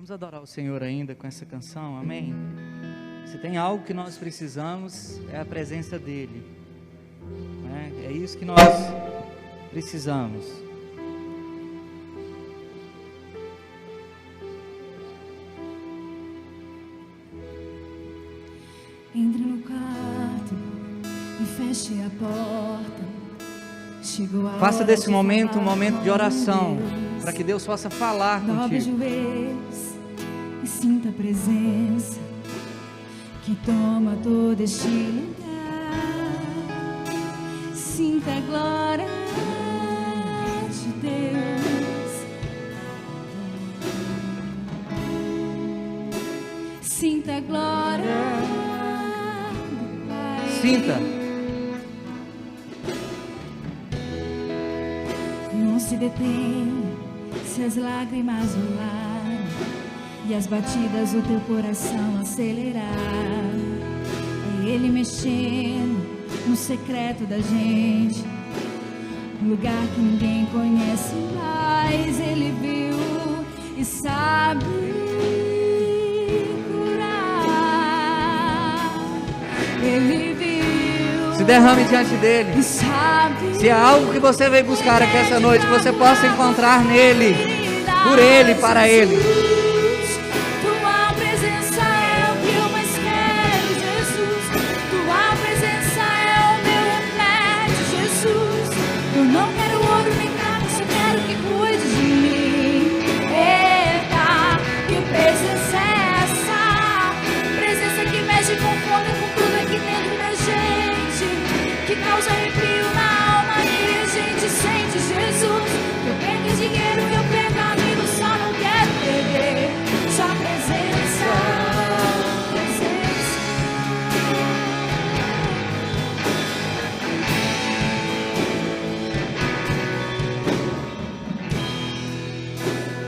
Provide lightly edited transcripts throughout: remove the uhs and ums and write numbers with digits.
Vamos adorar o Senhor ainda com essa canção, amém? Se tem algo que nós precisamos, é a presença dEle, né? É isso que nós precisamos. Entre no quarto e feche a porta. Chegou a Faça hora desse de momento um falar momento de com oração, Deus. para que Deus possa falar Dobre os contigo. joelhos e sinta a presença que toma todo este lugar. Sinta a glória de Deus. Sinta a glória do Pai. Sinta. Não se detém se as lágrimas rolarem e as batidas do teu coração acelerar. É Ele mexendo no secreto da gente, um lugar que ninguém conhece mais. Ele viu e sabe curar. Ele viu. Se derrame diante dEle. E sabe. Se há algo que você veio buscar aqui essa noite, que você possa encontrar nele, por Ele, para Ele. Tua presença é o que eu mais quero, Jesus. Tua presença é o meu remédio, Jesus. Eu não quero ouro nem prata, só quero que cuide de mim. Eita, que presença é essa? Presença que mexe com fome, com tudo aqui dentro da gente, que causa arrepio na alma e a gente sente, Jesus. Eu perco dinheiro, eu perco amigos, só não quero perder sua presença.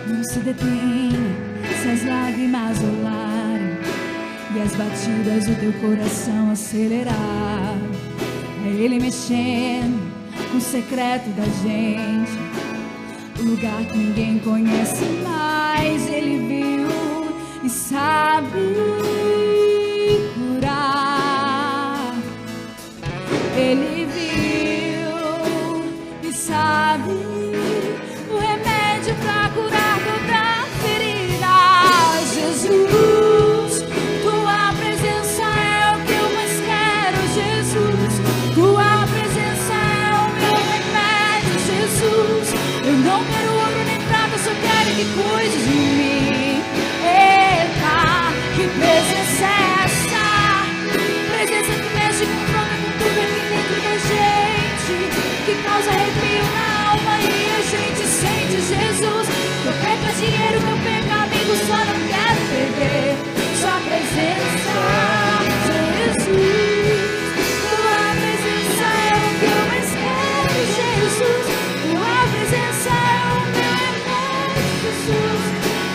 Não se detenha se as lágrimas rolarem e as batidas do teu coração acelerar. É Ele mexendo com o secreto da gente, o lugar que ninguém conhece mais. Ele viu e sabe curar. Ele viu e sabe o remédio pra curar toda ferida. Jesus, tua presença é o que eu mais quero, Jesus. Tua presença é o meu remédio, Jesus. Eu não quero ouro nem prata, só quero que cuide de mim. Eita, que presença é essa? Presença que mexe com fome, com tudo aqui dentro da gente, que causa arrepio na alma e a gente sente, Jesus. Que eu perca dinheiro, que eu perca amigos, só não quero perder sua presença, Jesus. Tua presença é o que eu mais quero, Jesus. Tua presença é o meu remédio, Jesus.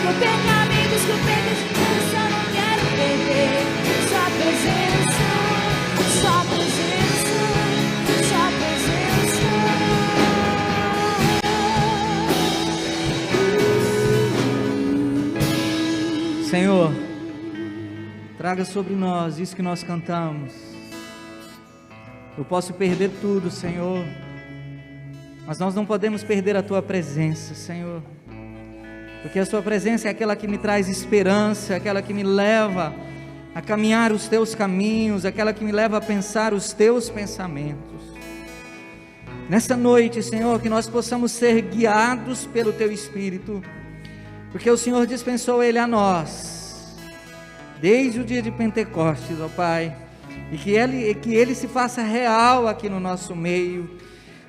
Que eu perca amigos, que eu perca dinheiro, só não quero perder sua presença, sua presença, sua presença. Senhor, traga sobre nós isso que nós cantamos. Eu posso perder tudo, Senhor, mas nós não podemos perder a Tua presença, Senhor, porque a Sua presença é aquela que me traz esperança, aquela que me leva a caminhar os Teus caminhos, aquela que me leva a pensar os Teus pensamentos. Nessa noite, Senhor, que nós possamos ser guiados pelo Teu Espírito, porque o Senhor dispensou Ele a nós, desde o dia de Pentecostes, ó Pai, e que Ele se faça real aqui no nosso meio.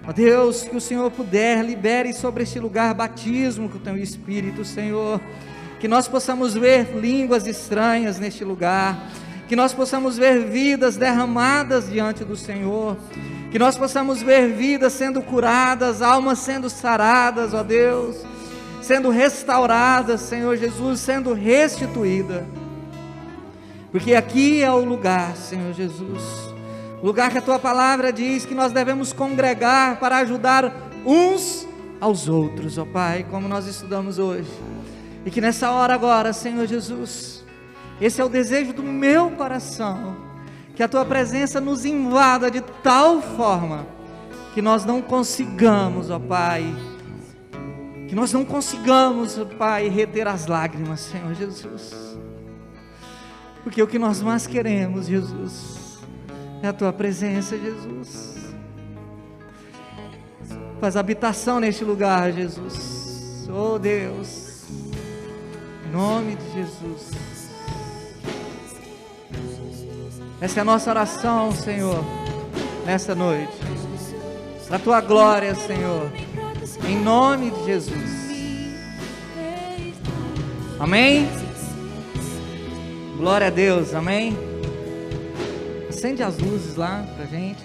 Ó Deus, que o Senhor puder, libere sobre este lugar batismo com o Teu Espírito, Senhor, que nós possamos ver línguas estranhas neste lugar, que nós possamos ver vidas derramadas diante do Senhor, que nós possamos ver vidas sendo curadas, almas sendo saradas, ó Deus, sendo restauradas, Senhor Jesus, sendo restituída, porque aqui é o lugar, Senhor Jesus, o lugar que a Tua palavra diz que nós devemos congregar para ajudar uns aos outros, ó Pai, como nós estudamos hoje. E que nessa hora agora, Senhor Jesus, esse é o desejo do meu coração, que a Tua presença nos invada de tal forma que nós não consigamos, ó Pai, que nós não consigamos, ó Pai, reter as lágrimas, Senhor Jesus, porque o que nós mais queremos, Jesus, é a Tua presença, Jesus. Faz habitação neste lugar, Jesus, oh Deus, em nome de Jesus. Essa é a nossa oração, Senhor, nessa noite, para a Tua glória, Senhor, em nome de Jesus. Amém? Glória a Deus, amém? Acende as luzes lá pra gente.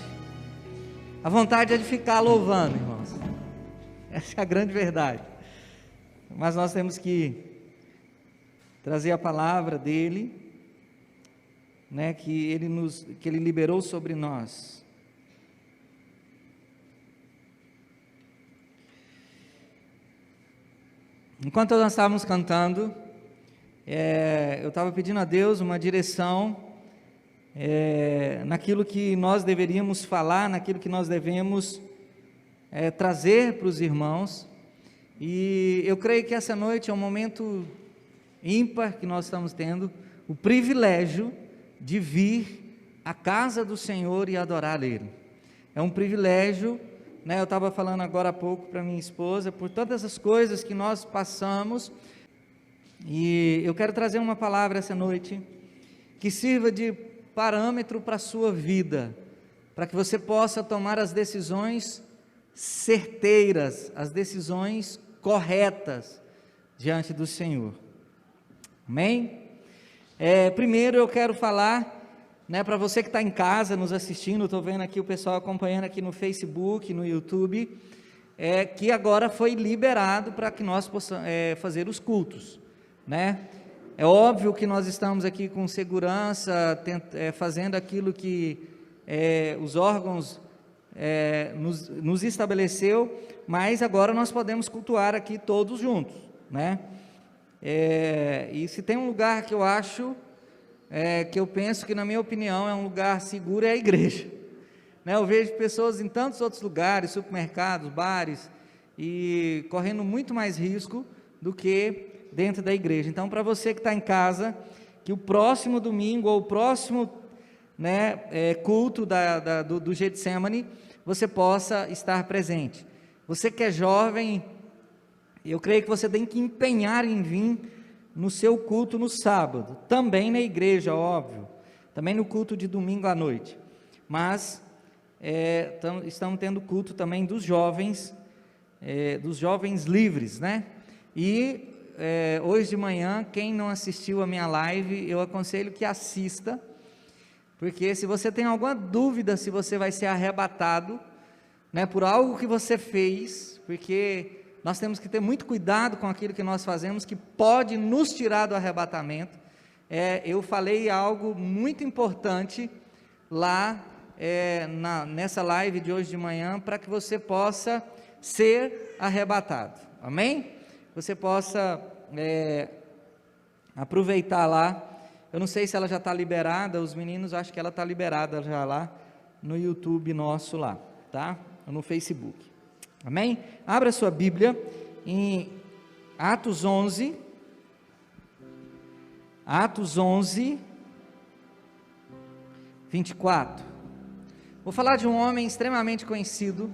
A vontade é de ficar louvando, irmãos, essa é a grande verdade, mas nós temos que trazer a palavra dEle, né, que Ele liberou sobre nós. Enquanto nós estávamos cantando, eu estava pedindo a Deus uma direção naquilo que nós deveríamos falar, naquilo que nós devemos trazer para os irmãos, e eu creio que essa noite é um momento ímpar que nós estamos tendo, o privilégio de vir à casa do Senhor e adorar Ele. É um privilégio, né? Eu estava falando agora há pouco para minha esposa, por todas as coisas que nós passamos, e eu quero trazer uma palavra essa noite, que sirva de parâmetro para a sua vida, para que você possa tomar as decisões certeiras, as decisões corretas diante do Senhor. Amém? Primeiro eu quero falar, né, para você que está em casa nos assistindo, estou vendo aqui o pessoal acompanhando aqui no Facebook, no YouTube, que agora foi liberado para que nós possamos fazer os cultos, né? É óbvio que nós estamos aqui com segurança, fazendo aquilo que os órgãos nos estabeleceu, mas agora nós podemos cultuar aqui todos juntos, né? E se tem um lugar que eu acho, que eu penso que, na minha opinião, é um lugar seguro, é a igreja, né? Eu vejo pessoas em tantos outros lugares, supermercados, bares, e correndo muito mais risco do que dentro da igreja. Então, para você que está em casa, que o próximo domingo, ou o próximo, né, culto do Getsemane, você possa estar presente. Você que é jovem, eu creio que você tem que empenhar em vir no seu culto no sábado, também na igreja, óbvio, também no culto de domingo à noite, mas estamos tendo culto também dos jovens livres, né? E hoje de manhã, quem não assistiu a minha live, eu aconselho que assista, porque se você tem alguma dúvida se você vai ser arrebatado, né, por algo que você fez, porque nós temos que ter muito cuidado com aquilo que nós fazemos, que pode nos tirar do arrebatamento. Eu falei algo muito importante lá nessa live de hoje de manhã, para que você possa ser arrebatado, amém? Você possa aproveitar lá. Eu não sei se ela já está liberada, os meninos, acho que ela está liberada já lá no YouTube nosso lá, tá? Ou no Facebook, amém? Abra sua Bíblia em Atos 11, 24, vou falar de um homem extremamente conhecido,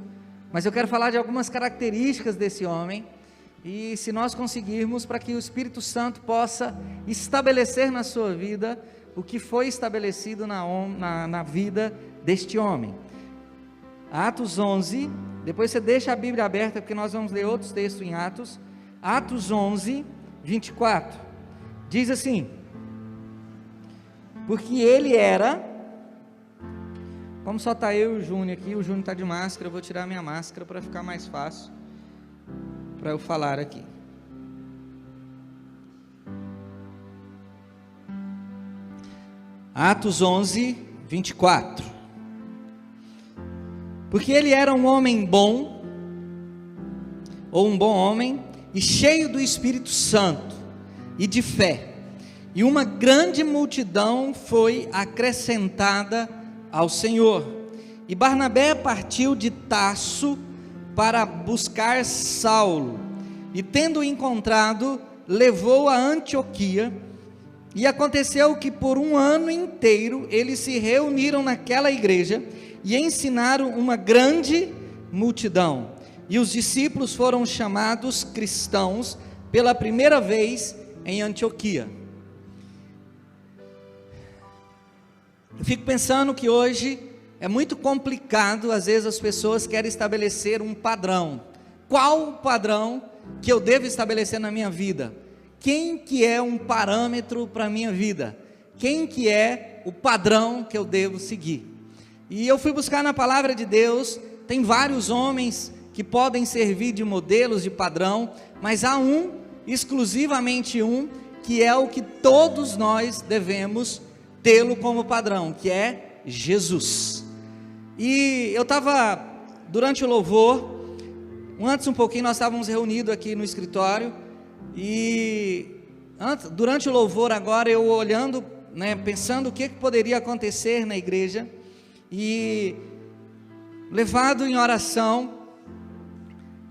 mas eu quero falar de algumas características desse homem, e se nós conseguirmos, para que o Espírito Santo possa estabelecer na sua vida o que foi estabelecido na vida deste homem. Atos 11, depois você deixa a Bíblia aberta, porque nós vamos ler outros textos em Atos. Atos 11, 24, diz assim: porque ele era, como só está eu e o Júnior aqui, o Júnior está de máscara, eu vou tirar minha máscara para ficar mais fácil para eu falar aqui. Atos 11, 24. Porque ele era um homem bom, ou um bom homem, e cheio do Espírito Santo, e de fé. E uma grande multidão foi acrescentada ao Senhor. E Barnabé partiu de Tarso para buscar Saulo, e tendo encontrado, levou a Antioquia. E aconteceu que por um ano inteiro eles se reuniram naquela igreja e ensinaram uma grande multidão. E os discípulos foram chamados cristãos pela primeira vez em Antioquia. Eu fico pensando que hoje é muito complicado, às vezes as pessoas querem estabelecer um padrão. Qual o padrão que eu devo estabelecer na minha vida? Quem que é um parâmetro para a minha vida? Quem que é o padrão que eu devo seguir? E eu fui buscar na palavra de Deus, tem vários homens que podem servir de modelos, de padrão, mas há um, exclusivamente um, que é o que todos nós devemos tê-lo como padrão, que é Jesus. E eu estava, durante o louvor, antes um pouquinho nós estávamos reunidos aqui no escritório, e durante o louvor agora eu olhando, pensando o que poderia acontecer na igreja, e levado em oração,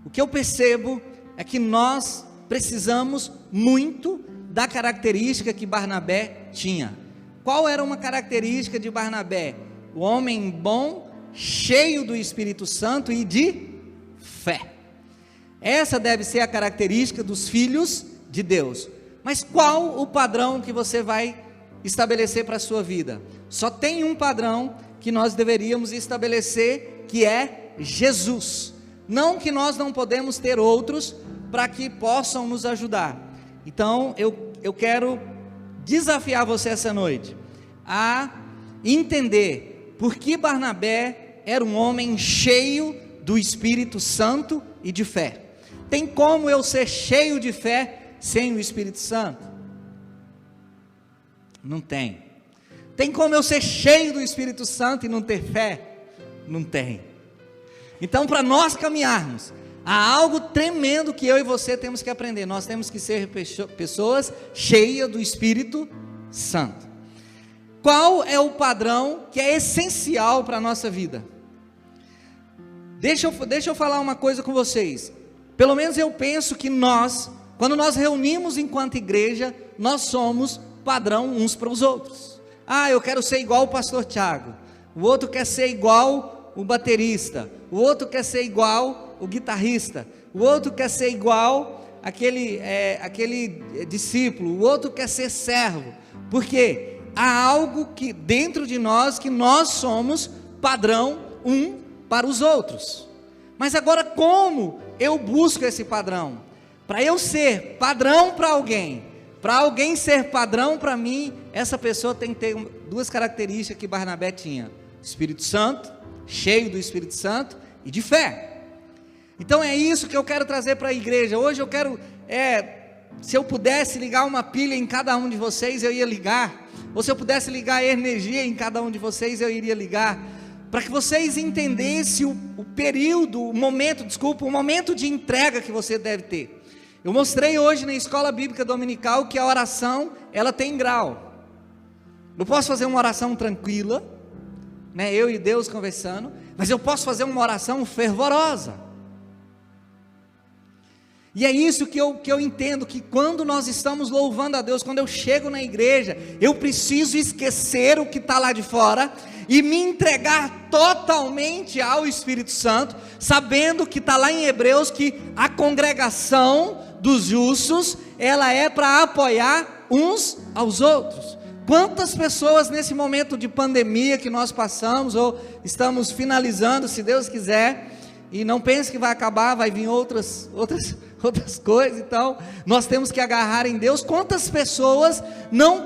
o que eu percebo é que nós precisamos muito da característica que Barnabé tinha. Qual era uma característica de Barnabé? O homem bom, cheio do Espírito Santo e de fé. Essa deve ser a característica dos filhos de Deus. Mas qual o padrão que você vai estabelecer para a sua vida? Só tem um padrão que nós deveríamos estabelecer, que é Jesus. Não que nós não podemos ter outros para que possam nos ajudar. Então eu quero desafiar você essa noite a entender por que Barnabé era um homem cheio do Espírito Santo e de fé. Tem como eu ser cheio de fé sem o Espírito Santo? Não tem. Tem como eu ser cheio do Espírito Santo e não ter fé? Não tem. Então, para nós caminharmos, há algo tremendo que eu e você temos que aprender. Nós temos que ser pessoas cheias do Espírito Santo. Qual é o padrão que é essencial para a nossa vida? Deixa eu falar uma coisa com vocês. Pelo menos eu penso que nós, quando nós reunimos enquanto igreja, nós somos padrão uns para os outros. Eu quero ser igual o pastor Tiago, o outro quer ser igual o baterista, o outro quer ser igual o guitarrista, o outro quer ser igual aquele discípulo, o outro quer ser servo. Por quê? Há algo que dentro de nós, que nós somos padrão um para os outros. Mas agora, como eu busco esse padrão? Para eu ser padrão para alguém ser padrão para mim, essa pessoa tem que ter duas características que Barnabé tinha: Espírito Santo, cheio do Espírito Santo e de fé. Então é isso que eu quero trazer para a igreja. Hoje eu quero, se eu pudesse ligar uma pilha em cada um de vocês, eu ia ligar. Ou se eu pudesse ligar energia em cada um de vocês, eu iria ligar. Para que vocês entendessem o momento de entrega que você deve ter. Eu mostrei hoje na escola bíblica dominical que a oração, ela tem grau. Eu posso fazer uma oração tranquila, eu e Deus conversando, mas eu posso fazer uma oração fervorosa. E é isso que eu entendo, que quando nós estamos louvando a Deus, quando eu chego na igreja, eu preciso esquecer o que está lá de fora e me entregar totalmente ao Espírito Santo, sabendo que está lá em Hebreus que a congregação dos justos, ela é para apoiar uns aos outros. Quantas pessoas nesse momento de pandemia que nós passamos, ou estamos finalizando, se Deus quiser, e não pense que vai acabar, vai vir outras coisas, então nós temos que agarrar em Deus. Quantas pessoas não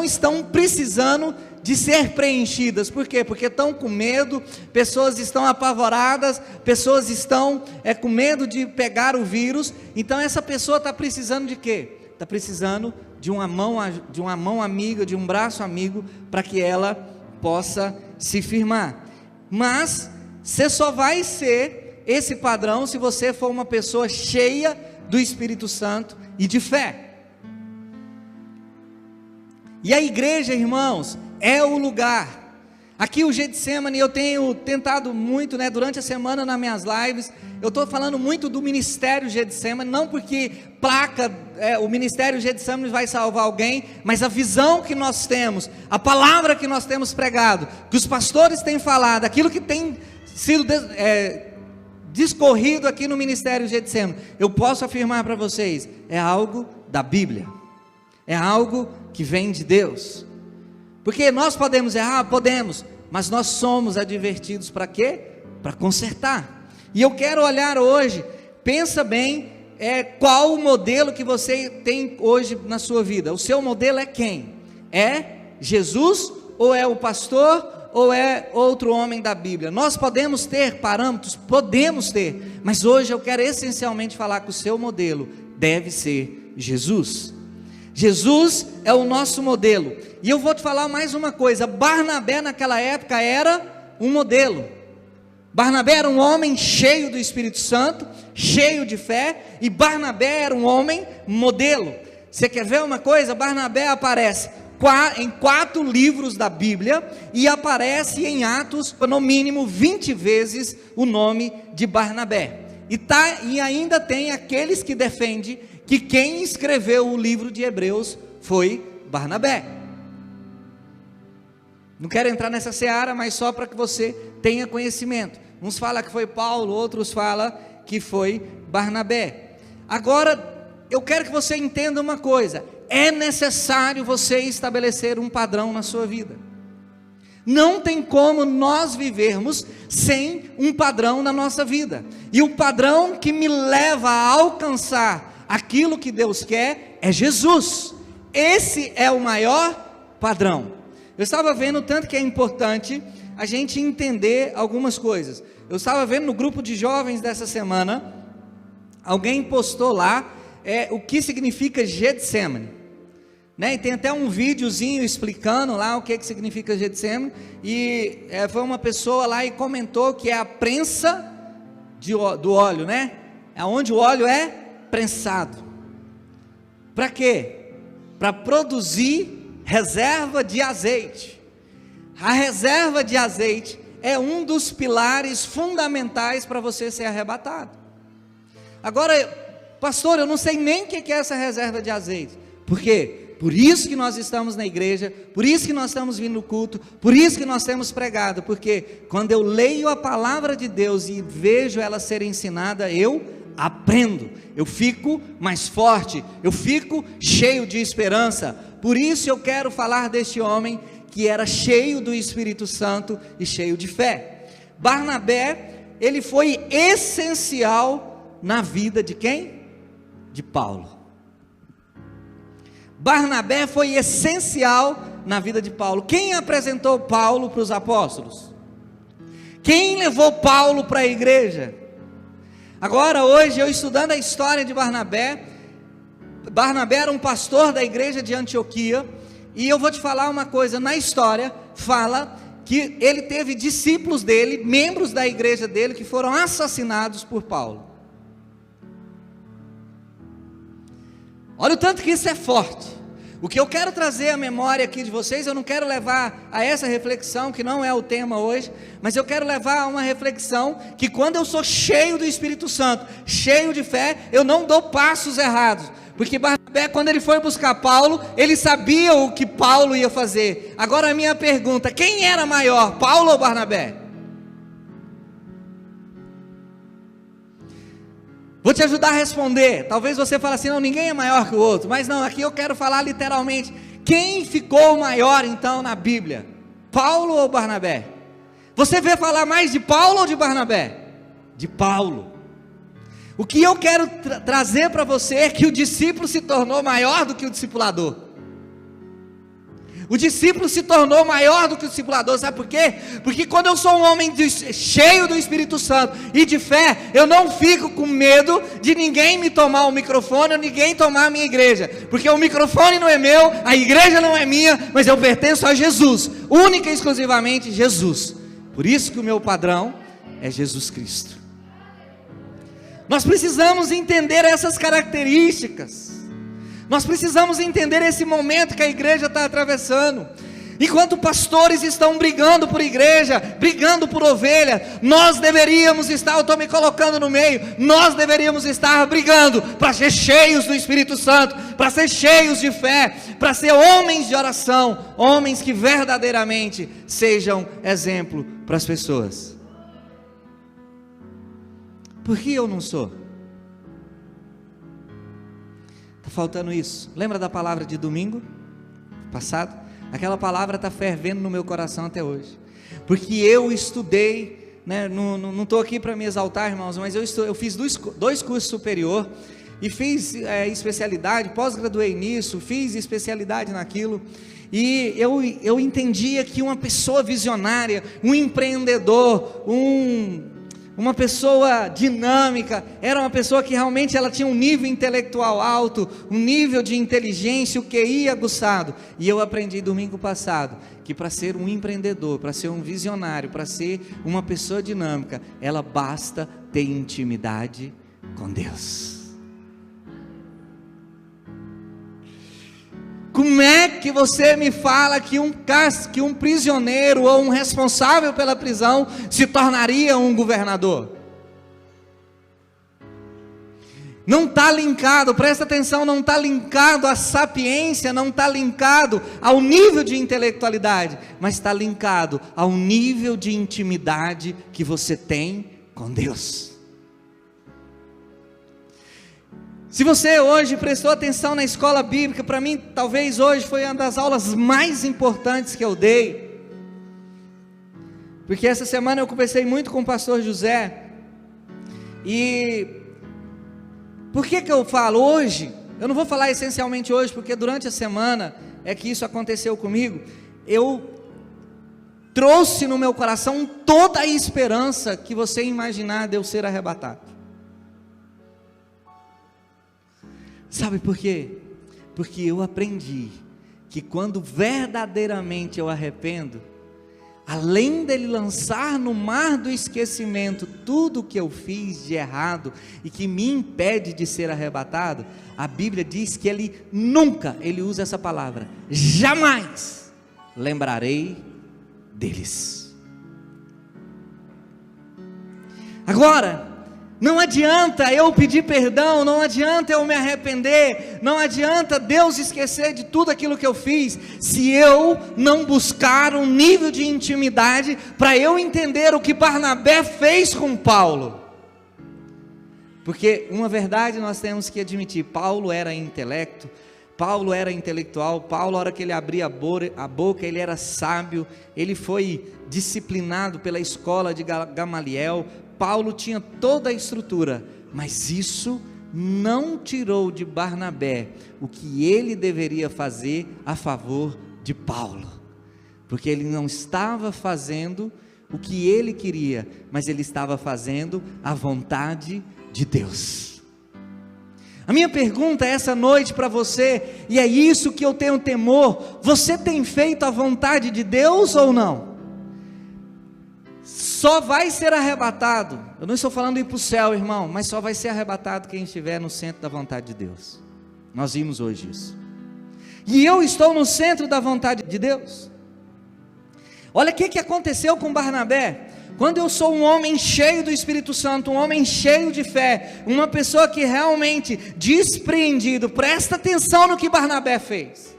estão precisando de ser preenchidas? Por quê? Porque estão com medo, pessoas estão apavoradas, pessoas estão com medo de pegar o vírus. Então essa pessoa está precisando de quê? Está precisando de uma mão amiga, de um braço amigo, para que ela possa se firmar. Mas você só vai ser esse padrão se você for uma pessoa cheia do Espírito Santo e de fé. E a igreja, irmãos, é o lugar. Aqui o Getsemane, eu tenho tentado muito, durante a semana nas minhas lives, eu estou falando muito do ministério Getsemane, não porque o ministério Getsemane vai salvar alguém, mas a visão que nós temos, a palavra que nós temos pregado, que os pastores têm falado, aquilo que tem sido discorrido aqui no ministério Getsemane, eu posso afirmar para vocês, é algo da Bíblia, é algo que vem de Deus. Porque nós podemos errar? Podemos, mas nós somos advertidos para quê? Para consertar. E eu quero olhar hoje, pensa bem, qual o modelo que você tem hoje na sua vida? O seu modelo é quem? É Jesus ou é o pastor ou é outro homem da Bíblia? Nós podemos ter parâmetros? Podemos ter, mas hoje eu quero essencialmente falar que o seu modelo deve ser Jesus. Jesus é o nosso modelo. E eu vou te falar mais uma coisa, Barnabé naquela época era um modelo. Barnabé era um homem cheio do Espírito Santo, cheio de fé, e Barnabé era um homem modelo. Você quer ver uma coisa? Barnabé aparece em 4 livros da Bíblia, e aparece em Atos, no mínimo 20 vezes, o nome de Barnabé. E ainda tem aqueles que defendem que quem escreveu o livro de Hebreus foi Barnabé. Não quero entrar nessa seara, mas só para que você tenha conhecimento. Uns falam que foi Paulo, outros falam que foi Barnabé. Agora, eu quero que você entenda uma coisa, é necessário você estabelecer um padrão na sua vida. Não tem como nós vivermos sem um padrão na nossa vida. E o padrão que me leva a alcançar aquilo que Deus quer é Jesus. Esse é o maior padrão. Eu estava vendo tanto que é importante a gente entender algumas coisas. Eu estava vendo no grupo de jovens dessa semana, alguém postou lá o que significa Getsemane, E tem até um videozinho explicando lá o que significa Getsemane, e foi uma pessoa lá e comentou que é a prensa do óleo, É onde o óleo é prensado. Para quê? Para produzir reserva de azeite. A reserva de azeite é um dos pilares fundamentais para você ser arrebatado. Agora, pastor, eu não sei nem o que é essa reserva de azeite. Por quê? Por isso que nós estamos na igreja, por isso que nós estamos vindo no culto, por isso que nós temos pregado, porque quando eu leio a palavra de Deus e vejo ela ser ensinada, eu aprendo, eu fico mais forte, eu fico cheio de esperança. Por isso eu quero falar deste homem que era cheio do Espírito Santo e cheio de fé. Barnabé, ele foi essencial na vida de quem? De Paulo. Barnabé foi essencial na vida de Paulo. Quem apresentou Paulo para os apóstolos? Quem levou Paulo para a igreja? Agora, hoje, eu estudando a história de Barnabé, Barnabé era um pastor da igreja de Antioquia, e eu vou te falar uma coisa, na história, fala que ele teve discípulos dele, membros da igreja dele, que foram assassinados por Paulo. Olha o tanto que isso é forte. O que eu quero trazer à memória aqui de vocês, eu não quero levar a essa reflexão, que não é o tema hoje, mas eu quero levar a uma reflexão, que quando eu sou cheio do Espírito Santo, cheio de fé, eu não dou passos errados, porque Barnabé, quando ele foi buscar Paulo, ele sabia o que Paulo ia fazer. Agora a minha pergunta, quem era maior, Paulo ou Barnabé? Vou te ajudar a responder. Talvez você fale assim, não, ninguém é maior que o outro, mas não, aqui eu quero falar literalmente, quem ficou maior então na Bíblia? Paulo ou Barnabé? Você vê falar mais de Paulo ou de Barnabé? De Paulo. O que eu quero trazer para você é que o discípulo se tornou maior do que o discipulador. O discípulo se tornou maior do que o discipulador, sabe por quê? Porque quando eu sou um homem cheio do Espírito Santo e de fé, eu não fico com medo de ninguém me tomar o microfone ou ninguém tomar a minha igreja, porque o microfone não é meu, a igreja não é minha, mas eu pertenço a Jesus, única e exclusivamente Jesus. Por isso que o meu padrão é Jesus Cristo. Nós precisamos entender essas características. Nós precisamos entender esse momento que a igreja está atravessando. Enquanto pastores estão brigando por igreja, brigando por ovelha, nós deveríamos estar, eu estou me colocando no meio, nós deveríamos estar brigando para ser cheios do Espírito Santo, para ser cheios de fé, para ser homens de oração, homens que verdadeiramente sejam exemplo para as pessoas. Por que eu não sou? Está faltando isso. Lembra da palavra de domingo passado? Aquela palavra está fervendo no meu coração até hoje, porque eu estudei, né, não estou aqui para me exaltar, irmãos, mas eu fiz dois cursos superior, e fiz especialidade, pós-graduei nisso, fiz especialidade naquilo, e eu entendia que uma pessoa visionária, um empreendedor, uma pessoa dinâmica, era uma pessoa que realmente ela tinha um nível intelectual alto, um nível de inteligência, o QI aguçado. E eu aprendi domingo passado, que para ser um empreendedor, para ser um visionário, para ser uma pessoa dinâmica, ela basta ter intimidade com Deus. Como é que você me fala que um prisioneiro ou um responsável pela prisão se tornaria um governador? Não está linkado, presta atenção, não está linkado à sapiência, não está linkado ao nível de intelectualidade, mas está linkado ao nível de intimidade que você tem com Deus. Se você hoje prestou atenção na escola bíblica, para mim talvez hoje foi uma das aulas mais importantes que eu dei, porque essa semana eu conversei muito com o pastor José, e por que eu falo hoje? Eu não vou falar essencialmente hoje, porque durante a semana é que isso aconteceu comigo. Eu trouxe no meu coração toda a esperança que você imaginar de eu ser arrebatado. Sabe por quê? Porque eu aprendi que quando verdadeiramente eu arrependo, além dele lançar no mar do esquecimento tudo o que eu fiz de errado e que me impede de ser arrebatado, a Bíblia diz que ele nunca, ele usa essa palavra, jamais lembrarei deles. Agora, não adianta eu pedir perdão, não adianta eu me arrepender, não adianta Deus esquecer de tudo aquilo que eu fiz, se eu não buscar um nível de intimidade, para eu entender o que Barnabé fez com Paulo. Porque uma verdade nós temos que admitir, Paulo era intelecto, Paulo era intelectual, Paulo, a hora que ele abria a boca, ele era sábio, ele foi disciplinado pela escola de Gamaliel, Paulo tinha toda a estrutura, mas isso não tirou de Barnabé o que ele deveria fazer a favor de Paulo, porque ele não estava fazendo o que ele queria, mas ele estava fazendo a vontade de Deus. A minha pergunta essa noite para você, e é isso que eu tenho temor: você tem feito a vontade de Deus ou não? Só vai ser arrebatado, eu não estou falando ir para o céu, irmão, mas só vai ser arrebatado quem estiver no centro da vontade de Deus. Nós vimos hoje isso, e eu estou no centro da vontade de Deus. Olha o que aconteceu com Barnabé. Quando eu sou um homem cheio do Espírito Santo, um homem cheio de fé, uma pessoa que realmente despreendido, presta atenção no que Barnabé fez.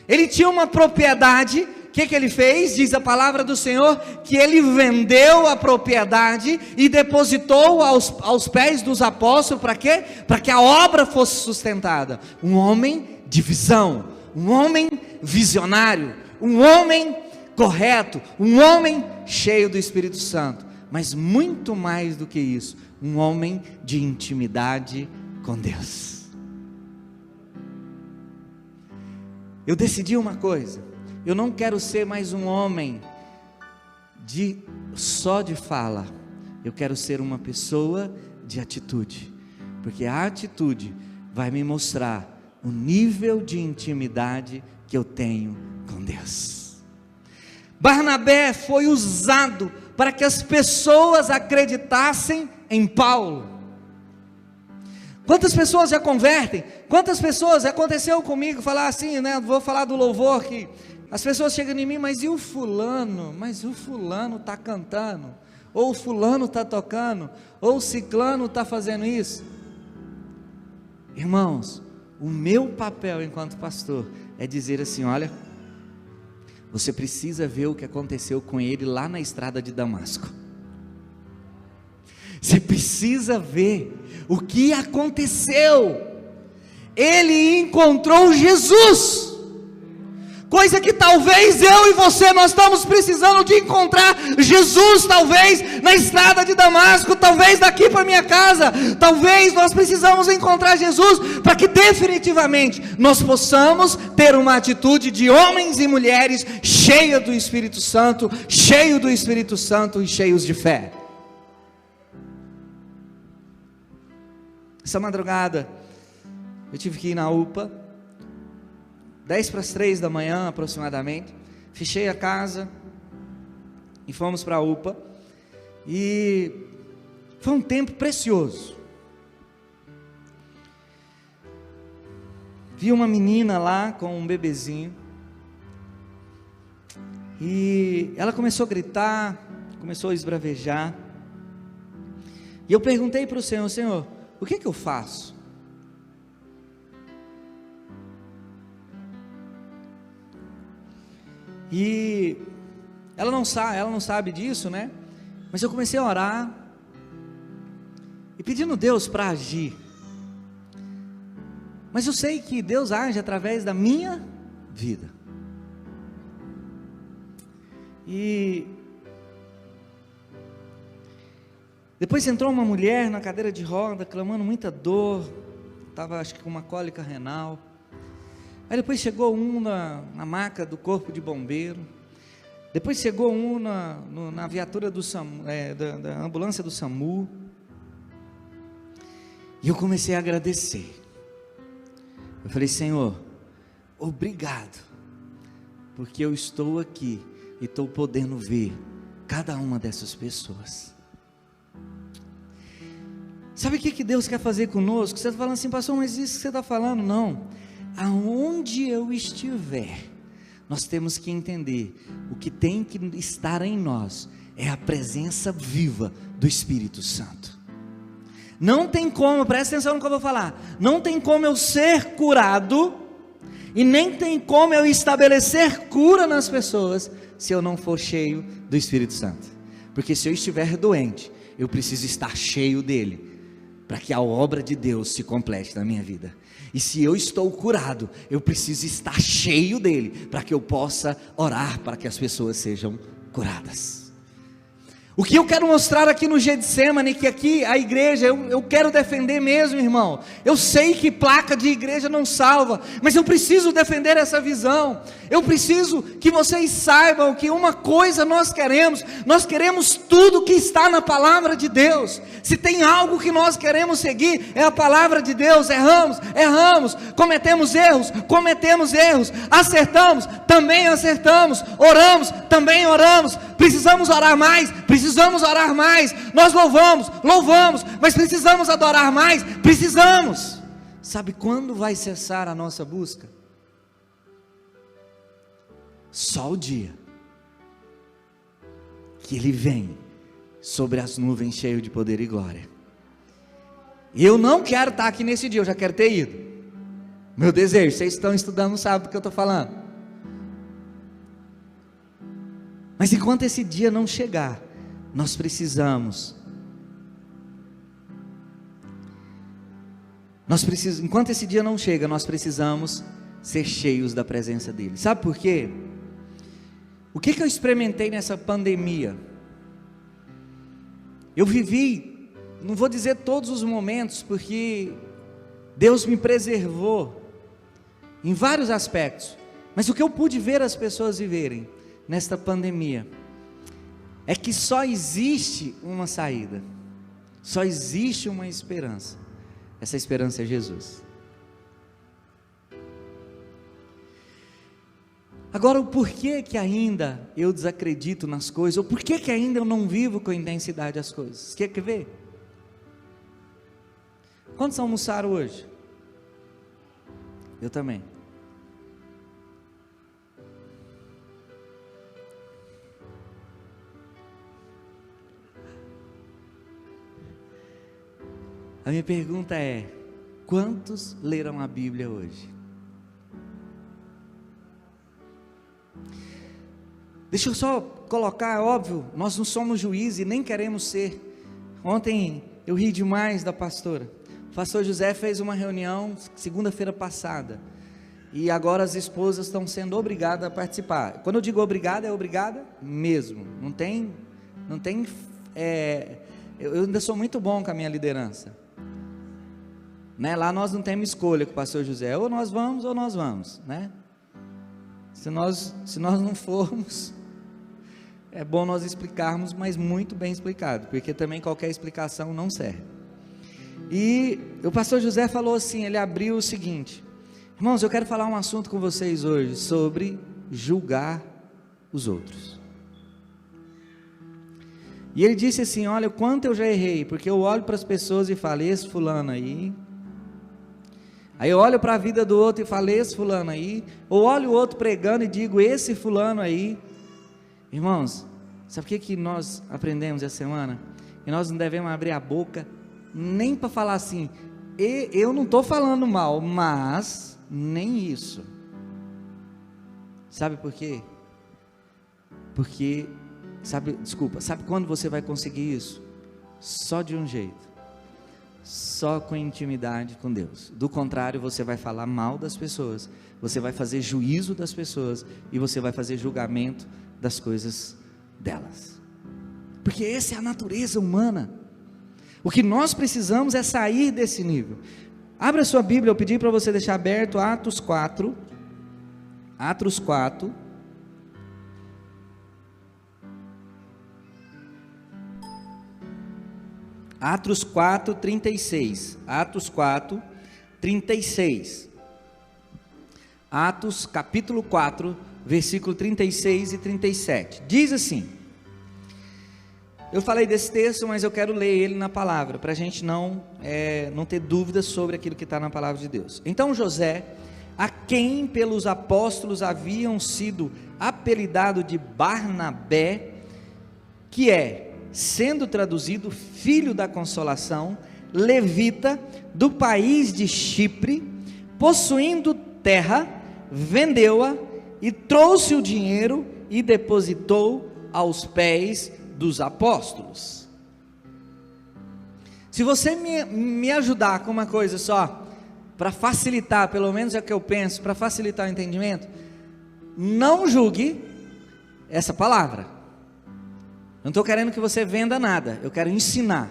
Ele tinha uma propriedade. O que ele fez? Diz a palavra do Senhor que ele vendeu a propriedade e depositou aos pés dos apóstolos. Para quê? Para que a obra fosse sustentada. Um homem de visão, um homem visionário, um homem correto, um homem cheio do Espírito Santo, mas muito mais do que isso, um homem de intimidade com Deus. Eu decidi uma coisa: eu não quero ser mais um homem só de fala, eu quero ser uma pessoa de atitude, porque a atitude vai me mostrar o nível de intimidade que eu tenho com Deus. Barnabé foi usado para que as pessoas acreditassem em Paulo. Quantas pessoas já convertem? Quantas pessoas, aconteceu comigo, falar assim, né? Vou falar do louvor, que as pessoas chegam em mim, mas e o fulano? Mas o fulano está cantando, ou o fulano está tocando, ou o ciclano está fazendo isso. Irmãos, o meu papel enquanto pastor é dizer assim: olha, você precisa ver o que aconteceu com ele lá na estrada de Damasco. Você precisa ver o que aconteceu. Ele encontrou Jesus, coisa que talvez eu e você, nós estamos precisando de encontrar Jesus, talvez na estrada de Damasco, talvez daqui para minha casa, talvez nós precisamos encontrar Jesus, para que definitivamente nós possamos ter uma atitude de homens e mulheres cheia do Espírito Santo, cheio do Espírito Santo e cheios de fé. Essa madrugada eu tive que ir na UPA, 2:50 da manhã aproximadamente. Fechei a casa e fomos para a UPA, e foi um tempo precioso. Vi uma menina lá com um bebezinho, e ela começou a gritar, começou a esbravejar, e eu perguntei para o Senhor: Senhor, o que eu faço? E ela não sabe disso, né? Mas eu comecei a orar e pedindo a Deus para agir. Mas eu sei que Deus age através da minha vida. E depois entrou uma mulher na cadeira de roda, clamando muita dor, estava acho que com uma cólica renal. Aí depois chegou um na maca do corpo de bombeiro, depois chegou um na viatura do SAMU, da ambulância do SAMU, e eu comecei a agradecer. Eu falei: Senhor, obrigado, porque eu estou aqui e estou podendo ver cada uma dessas pessoas. Sabe o que Deus quer fazer conosco? Você está falando assim: pastor, mas isso que você está falando? Não. Aonde eu estiver, nós temos que entender, o que tem que estar em nós é a presença viva do Espírito Santo. Não tem como, presta atenção no que eu vou falar, não tem como eu ser curado, e nem tem como eu estabelecer cura nas pessoas, se eu não for cheio do Espírito Santo. Porque se eu estiver doente, eu preciso estar cheio dele, para que a obra de Deus se complete na minha vida. E se eu estou curado, eu preciso estar cheio dele, para que eu possa orar para que as pessoas sejam curadas. O que eu quero mostrar aqui no Getsemane, que aqui a igreja, eu quero defender mesmo, irmão. Eu sei que placa de igreja não salva, mas eu preciso defender essa visão. Eu preciso que vocês saibam que uma coisa nós queremos tudo que está na palavra de Deus. Se tem algo que nós queremos seguir, é a palavra de Deus. Erramos, cometemos erros, acertamos, também acertamos, oramos, também oramos, precisamos orar mais, nós louvamos, mas precisamos adorar mais, precisamos. Sabe quando vai cessar a nossa busca? Só o dia que Ele vem sobre as nuvens cheio de poder e glória. E eu não quero estar aqui nesse dia, eu já quero ter ido. Meu desejo, vocês estão estudando, sabem do que eu estou falando. Mas enquanto esse dia não chegar, nós precisamos, enquanto esse dia não chega, nós precisamos ser cheios da presença dEle. Sabe por quê? O que eu experimentei nessa pandemia? Eu vivi, não vou dizer todos os momentos, porque Deus me preservou em vários aspectos, mas o que eu pude ver as pessoas viverem nesta pandemia é que só existe uma saída, só existe uma esperança. Essa esperança é Jesus. Agora, o porquê que ainda eu desacredito nas coisas, ou porquê que ainda eu não vivo com intensidade as coisas? Quer ver? Quantos almoçaram hoje? Eu também. A minha pergunta é: quantos leram a Bíblia hoje? Deixa eu só colocar, óbvio, nós não somos juízes e nem queremos ser. Ontem eu ri demais da pastora. O pastor José fez uma reunião segunda-feira passada, e agora as esposas estão sendo obrigadas a participar. Quando eu digo obrigada, é obrigada mesmo. Não tem, eu ainda sou muito bom com a minha liderança, né? Lá nós não temos escolha com o pastor José, ou nós vamos, né? Se nós não formos, é bom nós explicarmos, mas muito bem explicado, porque também qualquer explicação não serve. E o pastor José falou assim, ele abriu o seguinte: irmãos, eu quero falar um assunto com vocês hoje, sobre julgar os outros. E ele disse assim: olha, o quanto eu já errei, porque eu olho para as pessoas e falo, esse fulano aí eu olho para a vida do outro e falo, esse fulano aí, ou olho o outro pregando e digo, esse fulano aí. Irmãos, sabe o que nós aprendemos essa semana? Que nós não devemos abrir a boca nem para falar assim, eu não estou falando mal, mas nem isso. Sabe por quê? Porque, sabe quando você vai conseguir isso? Só de um jeito, só com intimidade com Deus. Do contrário, você vai falar mal das pessoas, você vai fazer juízo das pessoas, e você vai fazer julgamento das coisas delas, porque essa é a natureza humana. O que nós precisamos é sair desse nível. Abra sua Bíblia, eu pedi para você deixar aberto Atos 4, Atos 4, Atos 4, 36, Atos 4, 36, Atos capítulo 4, versículo 36 e 37, diz assim. Eu falei desse texto, mas eu quero ler ele na palavra, para a gente não ter dúvidas sobre aquilo que está na palavra de Deus. Então José, a quem pelos apóstolos haviam sido apelidado de Barnabé, que é, sendo traduzido, filho da consolação, levita, do país de Chipre, possuindo terra, vendeu-a e trouxe o dinheiro e depositou aos pés dos apóstolos. Se você me ajudar com uma coisa só, para facilitar, pelo menos é o que eu penso, para facilitar o entendimento, não julgue essa palavra. Não estou querendo que você venda nada, eu quero ensinar,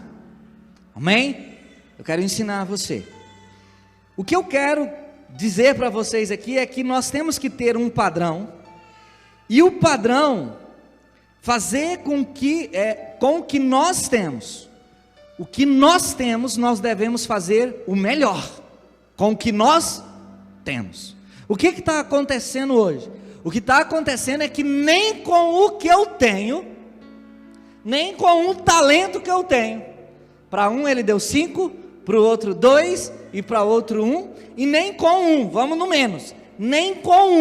amém? Eu quero ensinar a você. O que eu quero dizer para vocês aqui é que nós temos que ter um padrão, e o padrão fazer com o que nós temos. O que nós temos, nós devemos fazer o melhor com o que nós temos. O que está acontecendo hoje? O que está acontecendo é que nem com o que eu tenho, nem com o talento que eu tenho, para um ele deu 5, para o outro 2, e para outro 1, e nem com 1, vamos no menos, nem com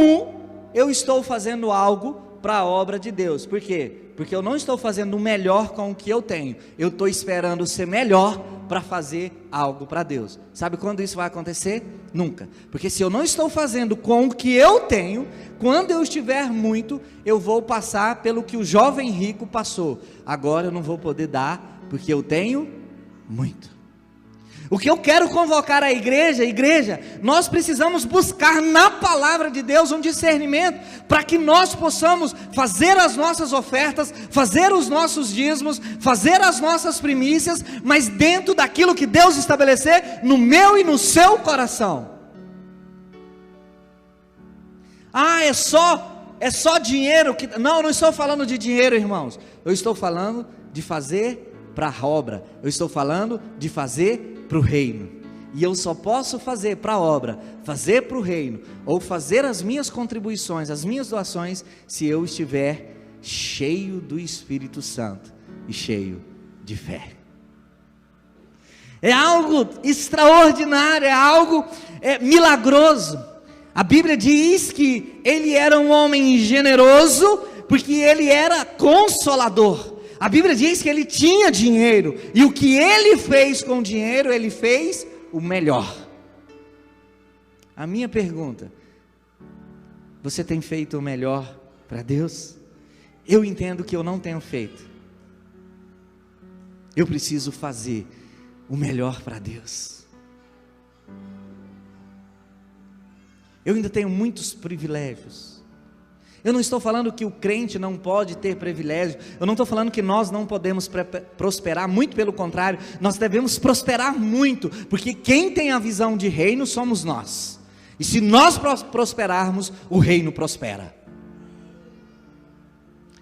1 eu estou fazendo algo para a obra de Deus. Por quê? Porque eu não estou fazendo o melhor com o que eu tenho, eu estou esperando ser melhor para fazer algo para Deus. Sabe quando isso vai acontecer? Nunca. Porque se eu não estou fazendo com o que eu tenho, quando eu estiver muito, eu vou passar pelo que o jovem rico passou. Agora eu não vou poder dar, porque eu tenho muito. O que eu quero convocar a igreja, nós precisamos buscar na palavra de Deus um discernimento, para que nós possamos fazer as nossas ofertas, fazer os nossos dízimos, fazer as nossas primícias, mas dentro daquilo que Deus estabelecer no meu e no seu coração. Ah, é só dinheiro que... Não estou falando de dinheiro, irmãos, eu estou falando de fazer para a obra, eu estou falando de fazer para o reino, e eu só posso fazer para a obra, fazer para o reino, ou fazer as minhas contribuições, as minhas doações, se eu estiver cheio do Espírito Santo, e cheio de fé. é algo extraordinário, é algo milagroso. A Bíblia diz que ele era um homem generoso, porque ele era consolador. A Bíblia diz que ele tinha dinheiro, e o que ele fez com o dinheiro, ele fez o melhor. A minha pergunta: você tem feito o melhor para Deus? Eu entendo que eu não tenho feito. Eu preciso fazer o melhor para Deus. Eu ainda tenho muitos privilégios. Eu não estou falando que o crente não pode ter privilégio. Eu não estou falando que nós não podemos prosperar. Muito pelo contrário, nós devemos prosperar muito, porque quem tem a visão de reino somos nós. E se nós prosperarmos, o reino prospera.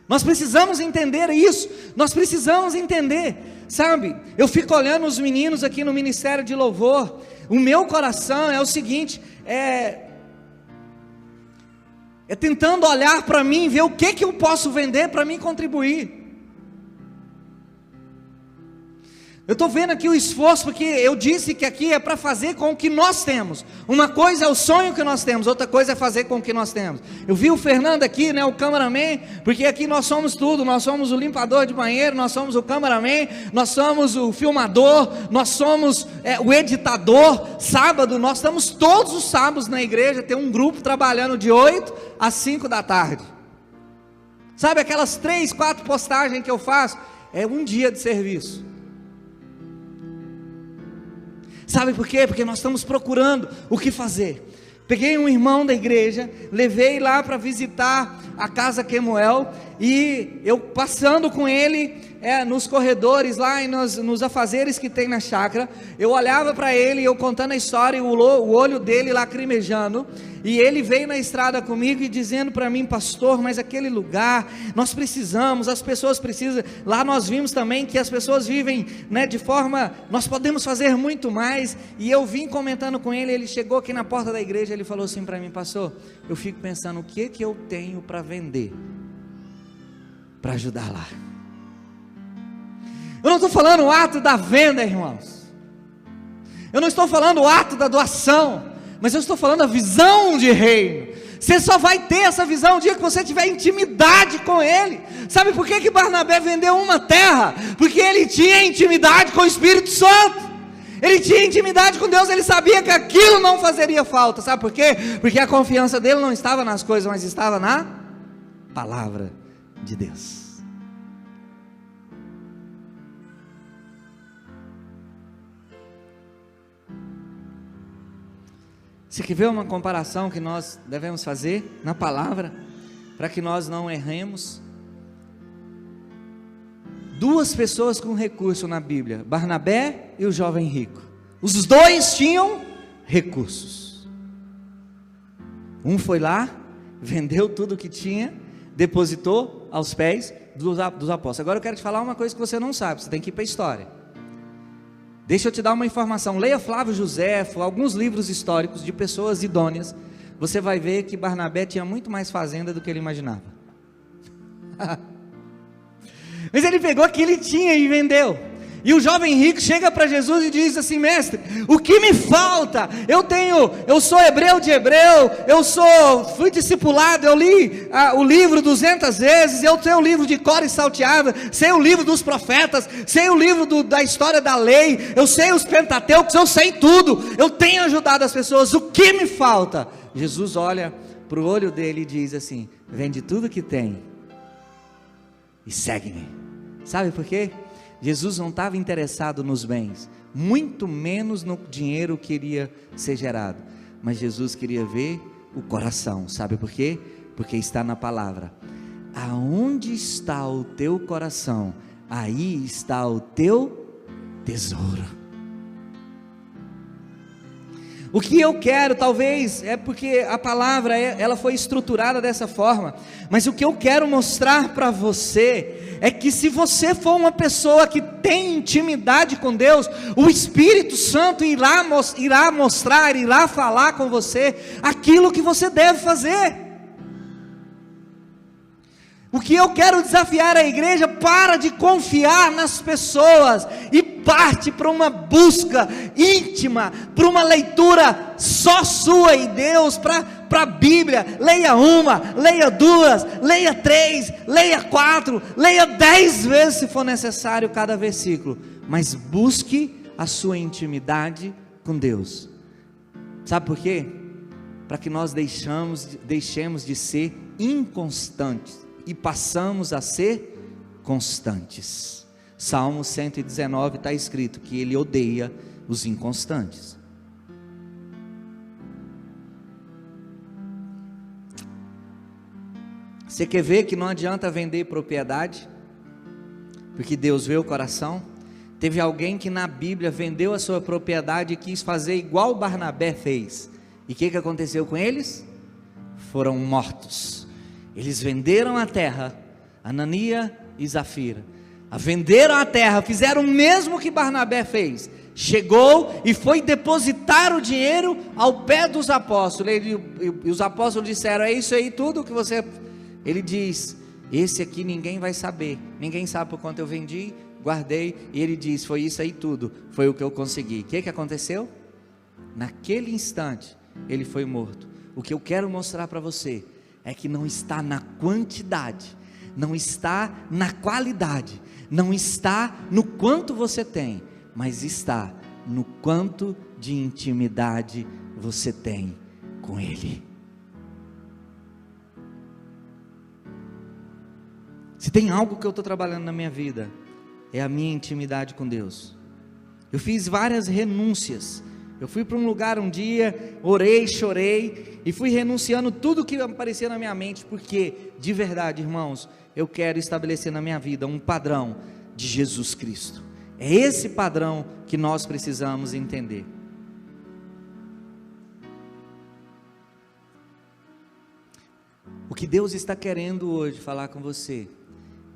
Nós precisamos entender isso. Nós precisamos entender, sabe? Eu fico olhando os meninos aqui no Ministério de Louvor. O meu coração é o seguinte: é tentando olhar para mim e ver o que eu posso vender para mim contribuir. Eu estou vendo aqui o esforço, porque eu disse que aqui é para fazer com o que nós temos. Uma coisa é o sonho que nós temos, outra coisa é fazer com o que nós temos. Eu vi o Fernando aqui, né, o cameraman, porque aqui nós somos tudo. Nós somos o limpador de banheiro, nós somos o cameraman, nós somos o filmador, nós somos o editador. Sábado, nós estamos todos os sábados na igreja, tem um grupo trabalhando de 8 às 5 da tarde. Sabe aquelas 3, 4 postagens que eu faço? É um dia de serviço. Sabe por quê? Porque nós estamos procurando o que fazer. Peguei um irmão da igreja, levei lá para visitar a casa Kemuel, e eu passando com ele nos corredores lá e nos afazeres que tem na chácara, eu olhava para ele, eu contando a história, e o olho dele lacrimejando, e ele veio na estrada comigo e dizendo para mim: pastor, mas aquele lugar, nós precisamos, as pessoas precisam. Lá nós vimos também que as pessoas vivem, né, de forma, nós podemos fazer muito mais. E eu vim comentando com ele, ele chegou aqui na porta da igreja, ele falou assim para mim: pastor, eu fico pensando o que eu tenho para vender, para ajudar lá. Eu não estou falando o ato da venda, irmãos, eu não estou falando o ato da doação, mas eu estou falando a visão de reino. Você só vai ter essa visão o dia que você tiver intimidade com Ele. Sabe por que Barnabé vendeu uma terra? Porque ele tinha intimidade com o Espírito Santo. Ele tinha intimidade com Deus, ele sabia que aquilo não fazeria falta. Sabe por quê? Porque a confiança dele não estava nas coisas, mas estava na palavra de Deus. Você quer ver uma comparação que nós devemos fazer na palavra, para que nós não erremos? 2 pessoas com recurso na Bíblia, Barnabé e o jovem rico. Os dois tinham recursos. Um foi lá, vendeu tudo que tinha, depositou aos pés dos apóstolos. Agora eu quero te falar uma coisa que você não sabe, você tem que ir para a história. Deixa eu te dar uma informação. Leia Flávio Josefo, alguns livros históricos de pessoas idôneas. Você vai ver que Barnabé tinha muito mais fazenda do que ele imaginava. Mas ele pegou o que ele tinha e vendeu. E o jovem rico chega para Jesus e diz assim: mestre, o que me falta? Eu sou hebreu de hebreu, fui discipulado, eu li o livro 200 vezes, eu tenho o livro de cor e salteado, sei o livro dos profetas, sei o livro da história da lei, eu sei os Pentateucos, eu sei tudo, eu tenho ajudado as pessoas, o que me falta? Jesus olha para o olho dele e diz assim: vende tudo que tem e segue-me. Sabe por quê? Jesus não estava interessado nos bens, muito menos no dinheiro que iria ser gerado, mas Jesus queria ver o coração. Sabe por quê? Porque está na palavra: aonde está o teu coração, aí está o teu tesouro. O que eu quero, talvez, é porque a palavra, ela foi estruturada dessa forma, mas o que eu quero mostrar para você, é que se você for uma pessoa que tem intimidade com Deus, o Espírito Santo irá mostrar, irá falar com você, aquilo que você deve fazer. O que eu quero desafiar a igreja: para de confiar nas pessoas, e parte para uma busca íntima, para uma leitura só sua e Deus, para a Bíblia. Leia uma, leia duas, leia 3, leia 4, leia 10 vezes se for necessário cada versículo, mas busque a sua intimidade com Deus. Sabe por quê? Para que nós deixemos de ser inconstantes e passamos a ser constantes. Salmo 119 está escrito que Ele odeia os inconstantes. Você quer ver que não adianta vender propriedade, porque Deus vê o coração? Teve alguém que na Bíblia vendeu a sua propriedade e quis fazer igual Barnabé fez. E o que aconteceu com eles? Foram mortos. Eles venderam a terra, Anania e Zafira, venderam a terra, fizeram o mesmo que Barnabé fez. Chegou e foi depositar o dinheiro ao pé dos apóstolos, e os apóstolos disseram: é isso aí tudo que você... Ele diz: esse aqui ninguém vai saber, ninguém sabe por quanto eu vendi, guardei. E ele diz: foi isso aí tudo, foi o que eu consegui. O que aconteceu? Naquele instante ele foi morto. O que eu quero mostrar para você é que não está na quantidade, não está na qualidade, não está no quanto você tem, mas está no quanto de intimidade você tem com Ele. Se tem algo que eu estou trabalhando na minha vida, é a minha intimidade com Deus. Eu fiz várias renúncias. Eu fui para um lugar um dia, orei, chorei e fui renunciando tudo que aparecia na minha mente, porque de verdade, irmãos, eu quero estabelecer na minha vida um padrão de Jesus Cristo. É esse padrão que nós precisamos entender. O que Deus está querendo hoje falar com você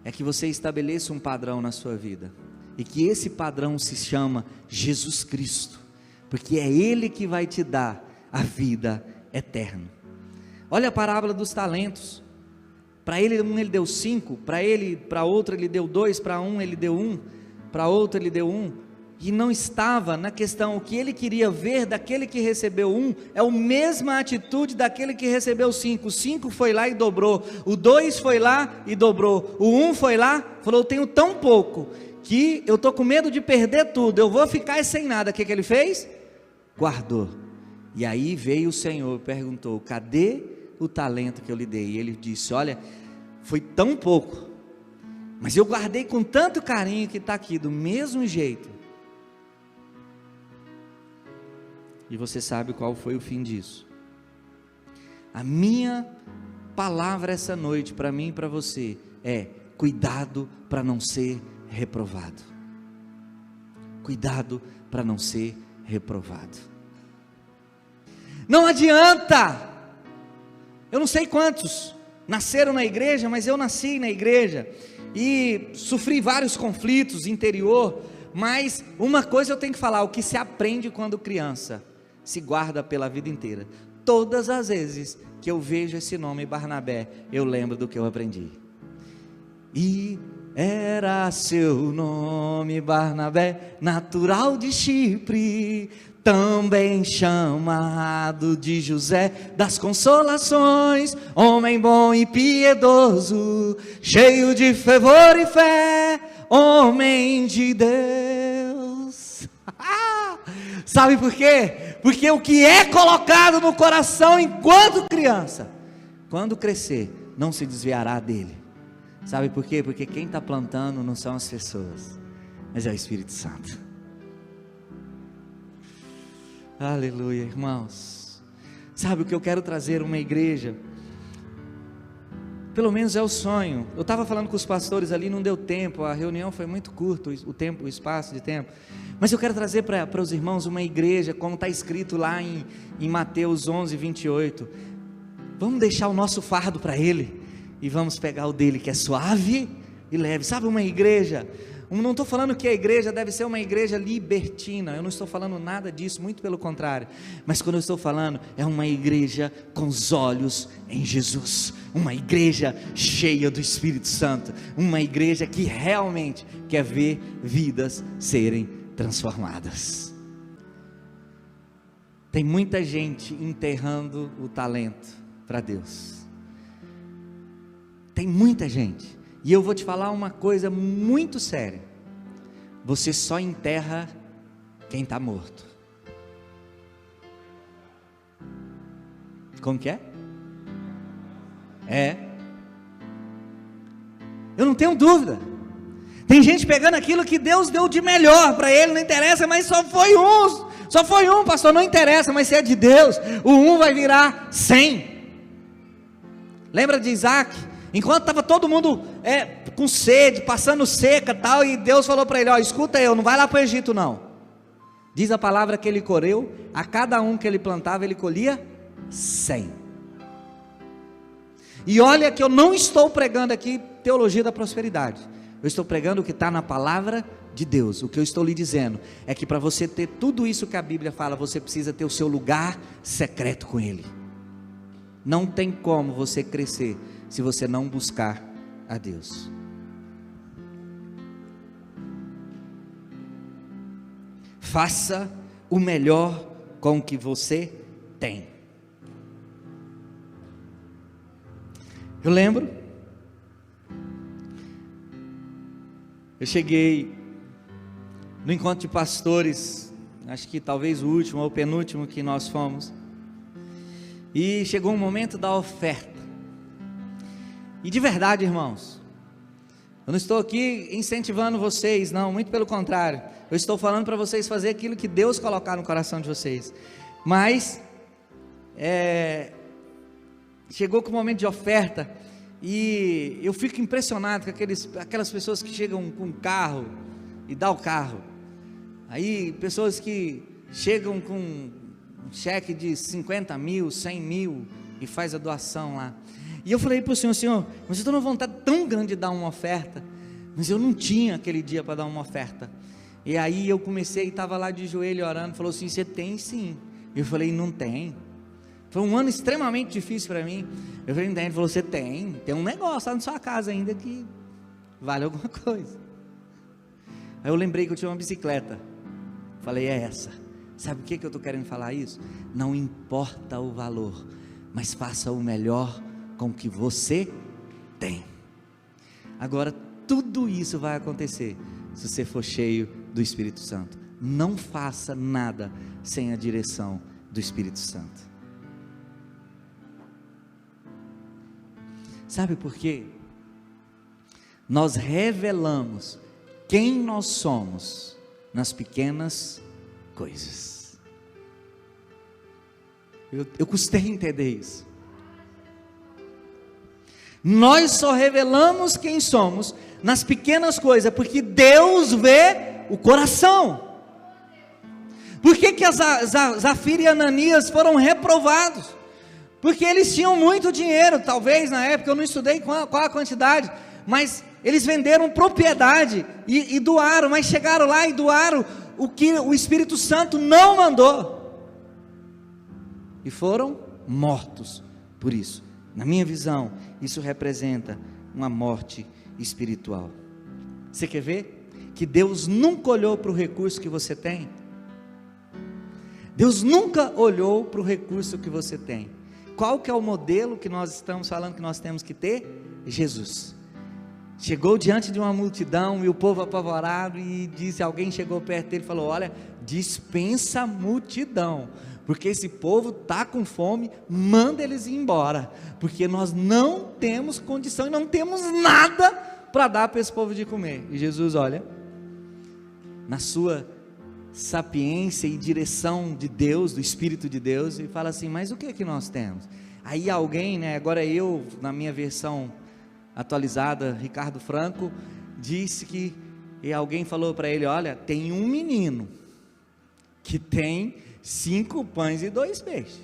é que você estabeleça um padrão na sua vida, e que esse padrão se chama Jesus Cristo, porque é Ele que vai te dar a vida eterna. Olha a parábola dos talentos. Para ele deu 5, para outro ele deu 2, para um ele deu 1, para outro ele deu 1, e não estava na questão. O que ele queria ver daquele que recebeu 1, é a mesma atitude daquele que recebeu 5, o 5 foi lá e dobrou, o 2 foi lá e dobrou, o 1 foi lá, falou: eu tenho tão pouco, que eu estou com medo de perder tudo, eu vou ficar sem nada. O que ele fez? Guardou. E aí veio o Senhor e perguntou: cadê o talento que eu lhe dei? E ele disse: olha, foi tão pouco, mas eu guardei com tanto carinho que está aqui do mesmo jeito. E você sabe qual foi o fim disso. A minha palavra essa noite para mim e para você é: cuidado para não ser reprovado. Cuidado para não ser reprovado. Não adianta. Eu não sei quantos nasceram na igreja, mas eu nasci na igreja e sofri vários conflitos interior, mas uma coisa eu tenho que falar: o que se aprende quando criança se guarda pela vida inteira. Todas as vezes que eu vejo esse nome Barnabé, eu lembro do que eu aprendi. E era seu nome Barnabé, natural de Chipre, também chamado de José das Consolações, homem bom e piedoso, cheio de fervor e fé, homem de Deus. Sabe por quê? Porque o que é colocado no coração enquanto criança, quando crescer, não se desviará dele. Sabe por quê? Porque quem está plantando não são as pessoas, mas é o Espírito Santo. Aleluia, irmãos. Sabe o que eu quero trazer? Uma igreja, pelo menos é o sonho. Eu estava falando com os pastores ali, não deu tempo, a reunião foi muito curta, o tempo, o espaço de tempo, mas eu quero trazer para os irmãos uma igreja, como está escrito lá em Mateus 11, 28, vamos deixar o nosso fardo para Ele, e vamos pegar o dele que é suave e leve. Sabe, uma igreja, não estou falando que a igreja deve ser uma igreja libertina, eu não estou falando nada disso, muito pelo contrário, mas quando eu estou falando, é uma igreja com os olhos em Jesus, uma igreja cheia do Espírito Santo, uma igreja que realmente quer ver vidas serem transformadas. Tem muita gente enterrando o talento para Deus. Tem muita gente. E eu vou te falar uma coisa muito séria. Você só enterra quem está morto. Como que é? Eu não tenho dúvida. Tem gente pegando aquilo que Deus deu de melhor para ele, não interessa, mas só foi um, pastor, não interessa, mas se é de Deus, o um vai virar 100. Lembra de Isaac? Enquanto estava todo mundo com sede, passando seca e tal, e Deus falou para ele, escuta eu, não vai lá para o Egito não. Diz a palavra que ele colheu, a cada um que ele plantava, ele colhia 100. E olha que eu não estou pregando aqui teologia da prosperidade, eu estou pregando o que está na palavra de Deus. O que eu estou lhe dizendo é que para você ter tudo isso que a Bíblia fala, você precisa ter o seu lugar secreto com Ele. Não tem como você crescer se você não buscar a Deus. Faça o melhor com o que você tem. Eu lembro, eu cheguei no encontro de pastores, acho que talvez o último ou o penúltimo que nós fomos, e chegou um momento da oferta. E de verdade, irmãos, eu não estou aqui incentivando vocês, não, muito pelo contrário, eu estou falando para vocês fazer aquilo que Deus colocar no coração de vocês. Mas chegou com o momento de oferta, e eu fico impressionado com aquelas pessoas que chegam com um carro e dá o carro. Aí pessoas que chegam com um cheque de 50 mil, 100 mil e faz a doação lá. E eu falei para o Senhor, mas eu estou numa vontade tão grande de dar uma oferta, mas eu não tinha aquele dia para dar uma oferta. E aí eu comecei, estava lá de joelho orando, falou assim, você tem sim. Eu falei, não tem. Foi um ano extremamente difícil para mim. Eu falei, não tem. Ele falou, você tem um negócio lá na sua casa ainda que vale alguma coisa. Aí eu lembrei que eu tinha uma bicicleta. Falei, é essa. Sabe o que eu estou querendo falar isso? Não importa o valor, mas faça o melhor com o que você tem. Agora, tudo isso vai acontecer se você for cheio do Espírito Santo. Não faça nada sem a direção do Espírito Santo. Sabe por quê? Nós revelamos quem nós somos nas pequenas coisas. Eu custei entender isso. Nós só revelamos quem somos nas pequenas coisas, porque Deus vê o coração. Por que Zafira e Ananias foram reprovados? Porque eles tinham muito dinheiro, talvez na época, eu não estudei qual a quantidade, mas eles venderam propriedade e doaram, mas chegaram lá e doaram o que o Espírito Santo não mandou, e foram mortos por isso. Na minha visão, isso representa uma morte espiritual. Você quer ver que Deus nunca olhou para o recurso que você tem? Deus nunca olhou para o recurso que você tem. Qual que é o modelo que nós estamos falando que nós temos que ter? Jesus. Chegou diante de uma multidão e o povo apavorado, e disse, alguém chegou perto dele e falou, olha, dispensa a multidão, porque esse povo está com fome, manda eles ir embora, porque nós não temos condição e não temos nada para dar para esse povo de comer. E Jesus olha, na sua sapiência e direção de Deus, do Espírito de Deus, e fala assim, mas o que é que nós temos? Aí alguém, agora eu, na minha versão atualizada, Ricardo Franco, disse que, e alguém falou para ele, olha, tem um menino, que tem 5 pães e 2 peixes,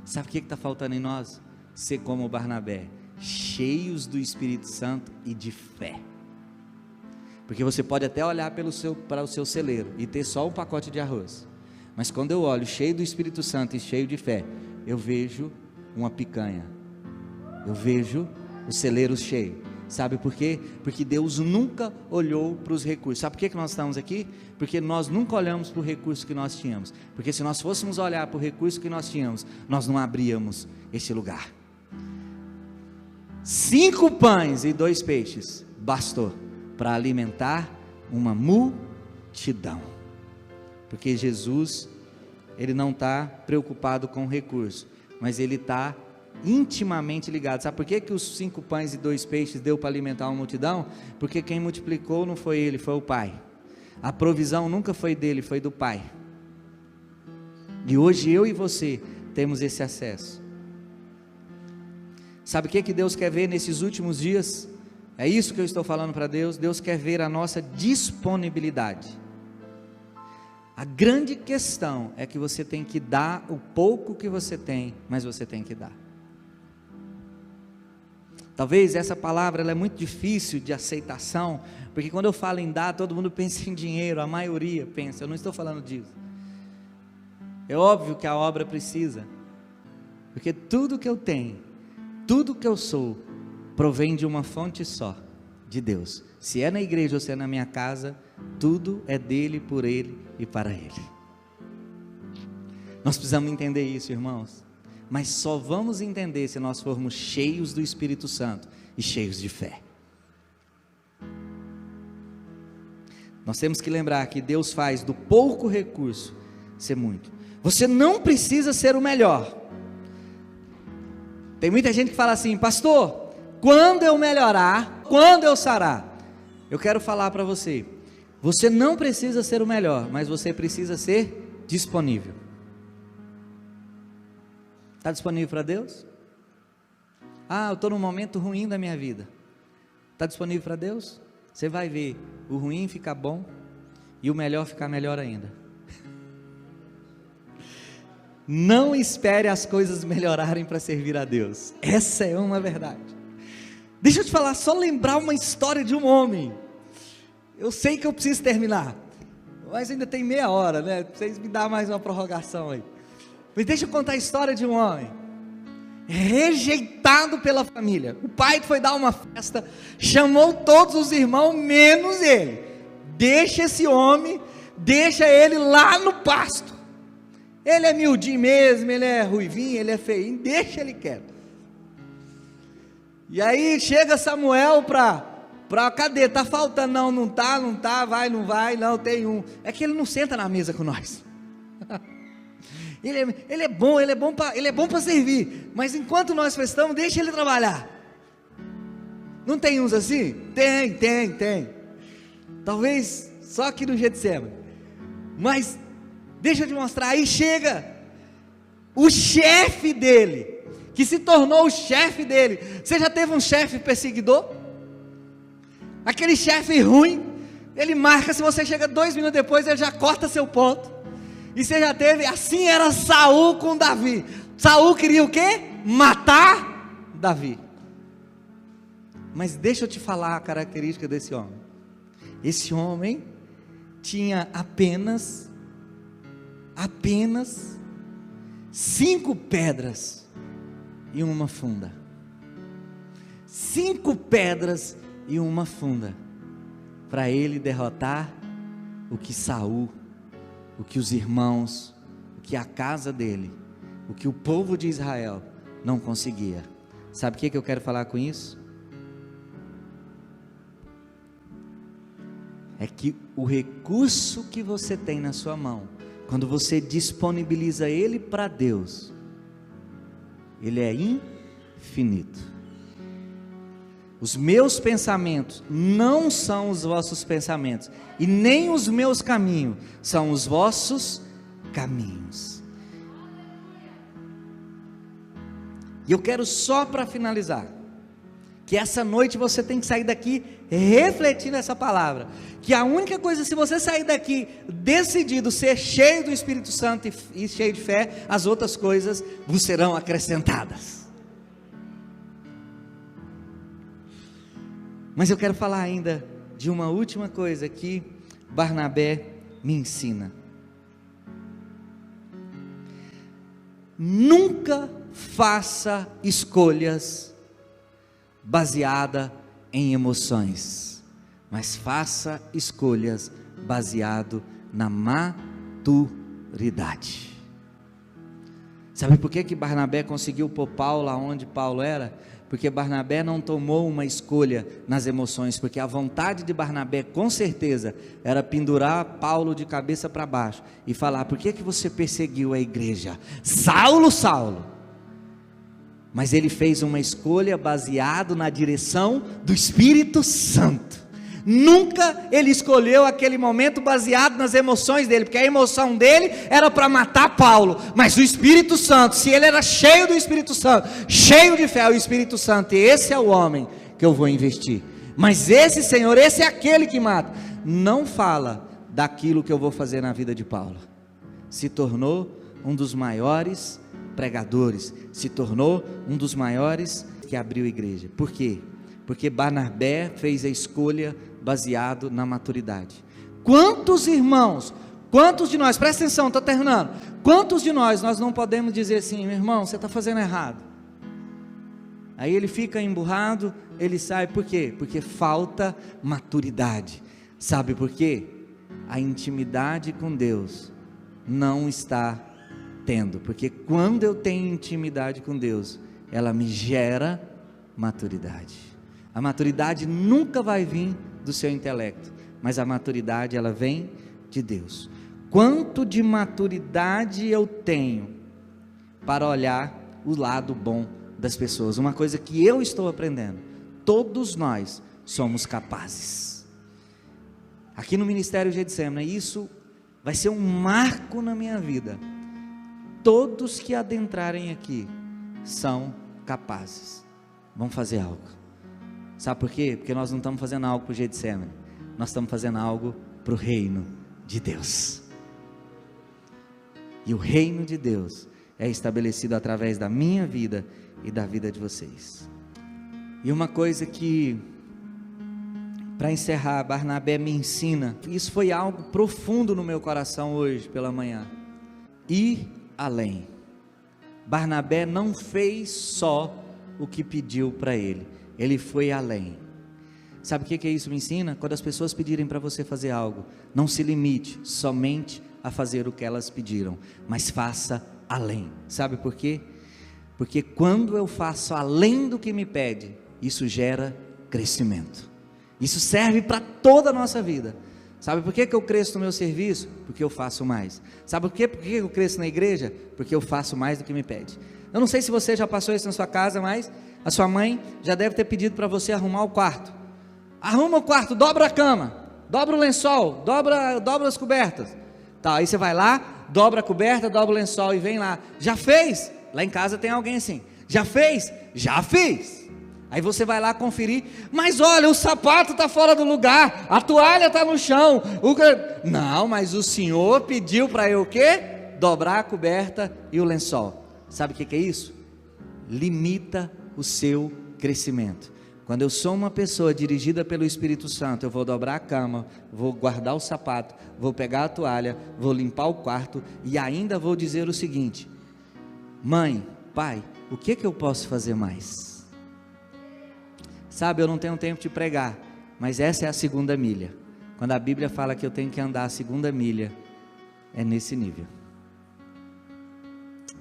sabe o que está faltando em nós? Ser como Barnabé, cheios do Espírito Santo e de fé. Porque você pode até olhar para o seu celeiro e ter só um pacote de arroz, mas quando eu olho cheio do Espírito Santo e cheio de fé, eu vejo uma picanha, eu vejo o celeiro cheio. Sabe por quê? Porque Deus nunca olhou para os recursos. Sabe por que nós estamos aqui? Porque nós nunca olhamos para o recurso que nós tínhamos. Porque se nós fôssemos olhar para o recurso que nós tínhamos, nós não abríamos esse lugar. 5 pães e 2 peixes bastou para alimentar uma multidão. Porque Jesus, Ele não está preocupado com o recurso, mas Ele está intimamente ligado. Sabe por que os 5 pães e 2 peixes deu para alimentar uma multidão? Porque quem multiplicou não foi Ele, foi o Pai. A provisão nunca foi dele, foi do Pai. E hoje eu e você temos esse acesso. Sabe o que Deus quer ver nesses últimos dias? É isso que eu estou falando para Deus. Deus quer ver a nossa disponibilidade. A grande questão é que você tem que dar o pouco que você tem, mas você tem que dar. Talvez essa palavra ela é muito difícil de aceitação, porque quando eu falo em dar, todo mundo pensa em dinheiro, a maioria pensa. Eu não estou falando disso. É óbvio que a obra precisa, porque tudo que eu tenho, tudo que eu sou, provém de uma fonte só, de Deus. Se é na igreja ou se é na minha casa, tudo é dele, por ele e para ele. Nós precisamos entender isso, irmãos. Mas só vamos entender se nós formos cheios do Espírito Santo e cheios de fé. Nós temos que lembrar que Deus faz do pouco recurso ser muito. Você não precisa ser o melhor. Tem muita gente que fala assim: pastor, quando eu melhorar, quando eu sarar? Eu quero falar para você, você não precisa ser o melhor, mas você precisa ser disponível. Está disponível para Deus? Eu estou num momento ruim da minha vida. Está disponível para Deus? Você vai ver o ruim ficar bom e o melhor ficar melhor ainda. Não espere as coisas melhorarem para servir a Deus. Essa é uma verdade. Deixa eu te falar, só lembrar uma história de um homem. Eu sei que eu preciso terminar, mas ainda tem meia hora, né? Vocês me dão mais uma prorrogação aí. Mas deixa eu contar a história de um homem rejeitado pela família. O pai foi dar uma festa, chamou todos os irmãos, menos ele. Deixa esse homem, deixa ele lá no pasto. Ele é miudinho mesmo, ele é ruivinho, ele é feinho, deixa ele quieto. E aí chega Samuel cadê? Tá faltando? Não tá, vai, não vai, não, tem um. É que ele não senta na mesa com nós. Ele é bom para servir, mas enquanto nós festamos, deixa ele trabalhar. Não tem uns assim? Tem. Talvez só aqui no Getsemane. Mas deixa eu te mostrar. Aí chega o chefe dele, que se tornou o chefe dele. Você já teve um chefe perseguidor? Aquele chefe ruim, ele marca, se você chega 2 minutos depois, ele já corta seu ponto. E você já teve, assim era Saul com Davi. Saul queria o quê? Matar Davi. Mas deixa eu te falar a característica desse homem. Esse homem tinha apenas 5 pedras e uma funda. 5 pedras e uma funda, para ele derrotar o que Saul, o que os irmãos, o que a casa dele, o que o povo de Israel não conseguia. Sabe o que eu quero falar com isso? É que o recurso que você tem na sua mão, quando você disponibiliza ele para Deus, ele é infinito. Os meus pensamentos não são os vossos pensamentos, e nem os meus caminhos são os vossos caminhos. E eu quero só para finalizar, que essa noite você tem que sair daqui refletindo essa palavra, que a única coisa, se você sair daqui decidido ser cheio do Espírito Santo e cheio de fé, as outras coisas vos serão acrescentadas. Mas eu quero falar ainda de uma última coisa que Barnabé me ensina. Nunca faça escolhas baseadas em emoções, mas faça escolhas baseado na maturidade. Sabe por que Barnabé conseguiu pôr Paulo aonde Paulo era? Porque Barnabé não tomou uma escolha nas emoções, porque a vontade de Barnabé com certeza era pendurar Paulo de cabeça para baixo e falar: por que você perseguiu a igreja? Saulo, Saulo. Mas ele fez uma escolha baseado na direção do Espírito Santo. Nunca ele escolheu aquele momento baseado nas emoções dele, porque a emoção dele era para matar Paulo, mas o Espírito Santo, se ele era cheio do Espírito Santo, cheio de fé, o Espírito Santo, esse é o homem que eu vou investir. Mas esse Senhor, esse é aquele que mata. Não fala daquilo que eu vou fazer na vida de Paulo. Se tornou um dos maiores pregadores, se tornou um dos maiores que abriu igreja. Por quê? Porque Barnabé fez a escolha baseado na maturidade. Quantos irmãos, quantos de nós, presta atenção, estou terminando, quantos de nós não podemos dizer assim: meu irmão, você está fazendo errado. Aí ele fica emburrado, ele sai, por quê? Porque falta maturidade. Sabe por quê? A intimidade com Deus não está tendo, porque quando eu tenho intimidade com Deus, ela me gera maturidade. A maturidade nunca vai vir do seu intelecto, mas a maturidade ela vem de Deus. Quanto de maturidade eu tenho para olhar o lado bom das pessoas? Uma coisa que eu estou aprendendo: todos nós somos capazes. Aqui no Ministério Getsemane, isso vai ser um marco na minha vida. Todos que adentrarem aqui são capazes. Vamos fazer algo. Sabe por quê? Porque nós não estamos fazendo algo para o Getsemane, nós estamos fazendo algo para o reino de Deus. E o reino de Deus é estabelecido através da minha vida e da vida de vocês. E uma coisa que, para encerrar, Barnabé me ensina, isso foi algo profundo no meu coração hoje pela manhã: ir além. Barnabé não fez só o que pediu para ele, ele foi além. Sabe o que isso me ensina? Quando as pessoas pedirem para você fazer algo, não se limite somente a fazer o que elas pediram, mas faça além. Sabe por quê? Porque quando eu faço além do que me pede, isso gera crescimento. Isso serve para toda a nossa vida. Sabe por que eu cresço no meu serviço? Porque eu faço mais. Sabe por que eu cresço na igreja? Porque eu faço mais do que me pede. Eu não sei se você já passou isso na sua casa, mas a sua mãe já deve ter pedido para você arrumar o quarto. Arruma o quarto, dobra a cama, dobra o lençol, dobra as cobertas. Tá, aí você vai lá, dobra a coberta, dobra o lençol e vem lá. Já fez? Lá em casa tem alguém assim. Já fez? Já fiz. Aí você vai lá conferir, mas olha, o sapato está fora do lugar, a toalha está no chão. Não, mas o Senhor pediu para eu o quê? Dobrar a coberta e o lençol. Sabe o que é isso? Limita o seu crescimento. Quando eu sou uma pessoa dirigida pelo Espírito Santo, eu vou dobrar a cama, vou guardar o sapato, vou pegar a toalha, vou limpar o quarto e ainda vou dizer o seguinte: mãe, pai, o que eu posso fazer mais? Sabe, eu não tenho tempo de pregar, mas essa é a segunda milha. Quando a Bíblia fala que eu tenho que andar a segunda milha, é nesse nível.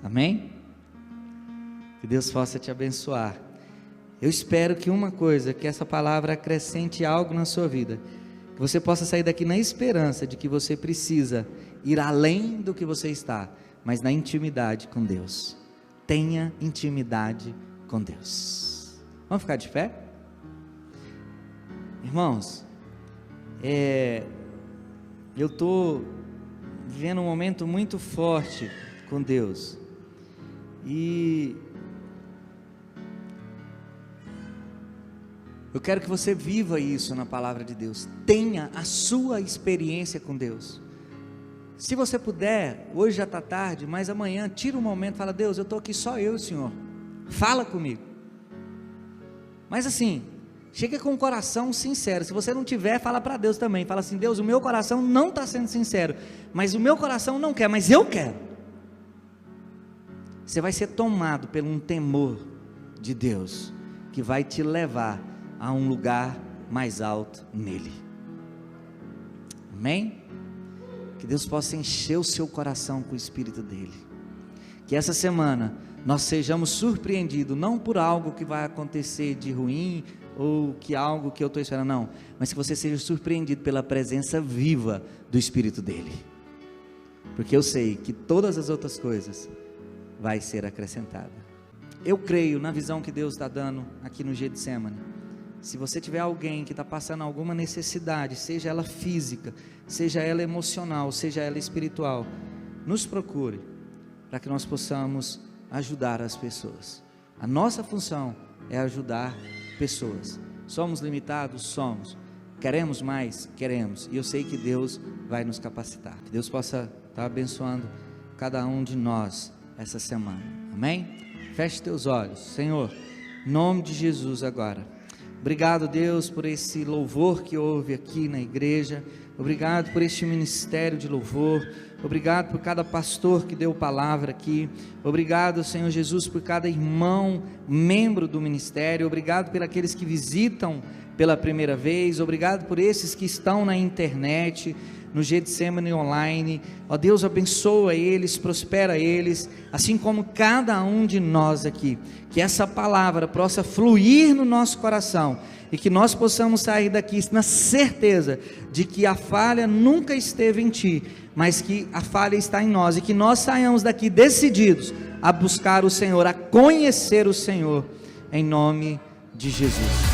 Amém? Que Deus possa te abençoar. Eu espero que que essa palavra acrescente algo na sua vida, que você possa sair daqui na esperança de que você precisa ir além do que você está, mas na intimidade com Deus. Tenha intimidade com Deus. Vamos ficar de pé? Irmãos, eu estou vivendo um momento muito forte com Deus, e eu quero que você viva isso na palavra de Deus. Tenha a sua experiência com Deus. Se você puder, hoje já está tarde, mas amanhã tira um momento e fala: Deus, eu estou aqui só eu e o Senhor, fala comigo. Mas assim, chega com o coração sincero. Se você não tiver, fala para Deus também, fala assim: Deus, o meu coração não está sendo sincero, mas o meu coração não quer, mas eu quero. Você vai ser tomado por um temor de Deus, que vai te levar a um lugar mais alto nele. Amém? Que Deus possa encher o seu coração com o Espírito dele. Que essa semana nós sejamos surpreendidos, não por algo que vai acontecer de ruim, ou que algo que eu estou esperando, não, mas que você seja surpreendido pela presença viva do Espírito dele, porque eu sei que todas as outras coisas vai ser acrescentada. Eu creio na visão que Deus está dando aqui no Getsemane. Se você tiver alguém que está passando alguma necessidade, seja ela física, seja ela emocional, seja ela espiritual, nos procure, para que nós possamos ajudar as pessoas. A nossa função é ajudar pessoas. Somos limitados? Somos. Queremos mais? Queremos. E eu sei que Deus vai nos capacitar. Que Deus possa estar abençoando cada um de nós essa semana. Amém? Feche teus olhos. Senhor, em nome de Jesus agora. Obrigado, Deus, por esse louvor que houve aqui na igreja. Obrigado por este ministério de louvor. Obrigado por cada pastor que deu palavra aqui. Obrigado, Senhor Jesus, por cada irmão, membro do ministério. Obrigado por aqueles que visitam pela primeira vez. Obrigado por esses que estão na internet, no Getsemane online. Ó Deus, abençoa eles, prospera eles, assim como cada um de nós aqui. Que essa palavra possa fluir no nosso coração e que nós possamos sair daqui na certeza de que a falha nunca esteve em Ti, mas que a falha está em nós, e que nós saiamos daqui decididos a buscar o Senhor, a conhecer o Senhor, em nome de Jesus.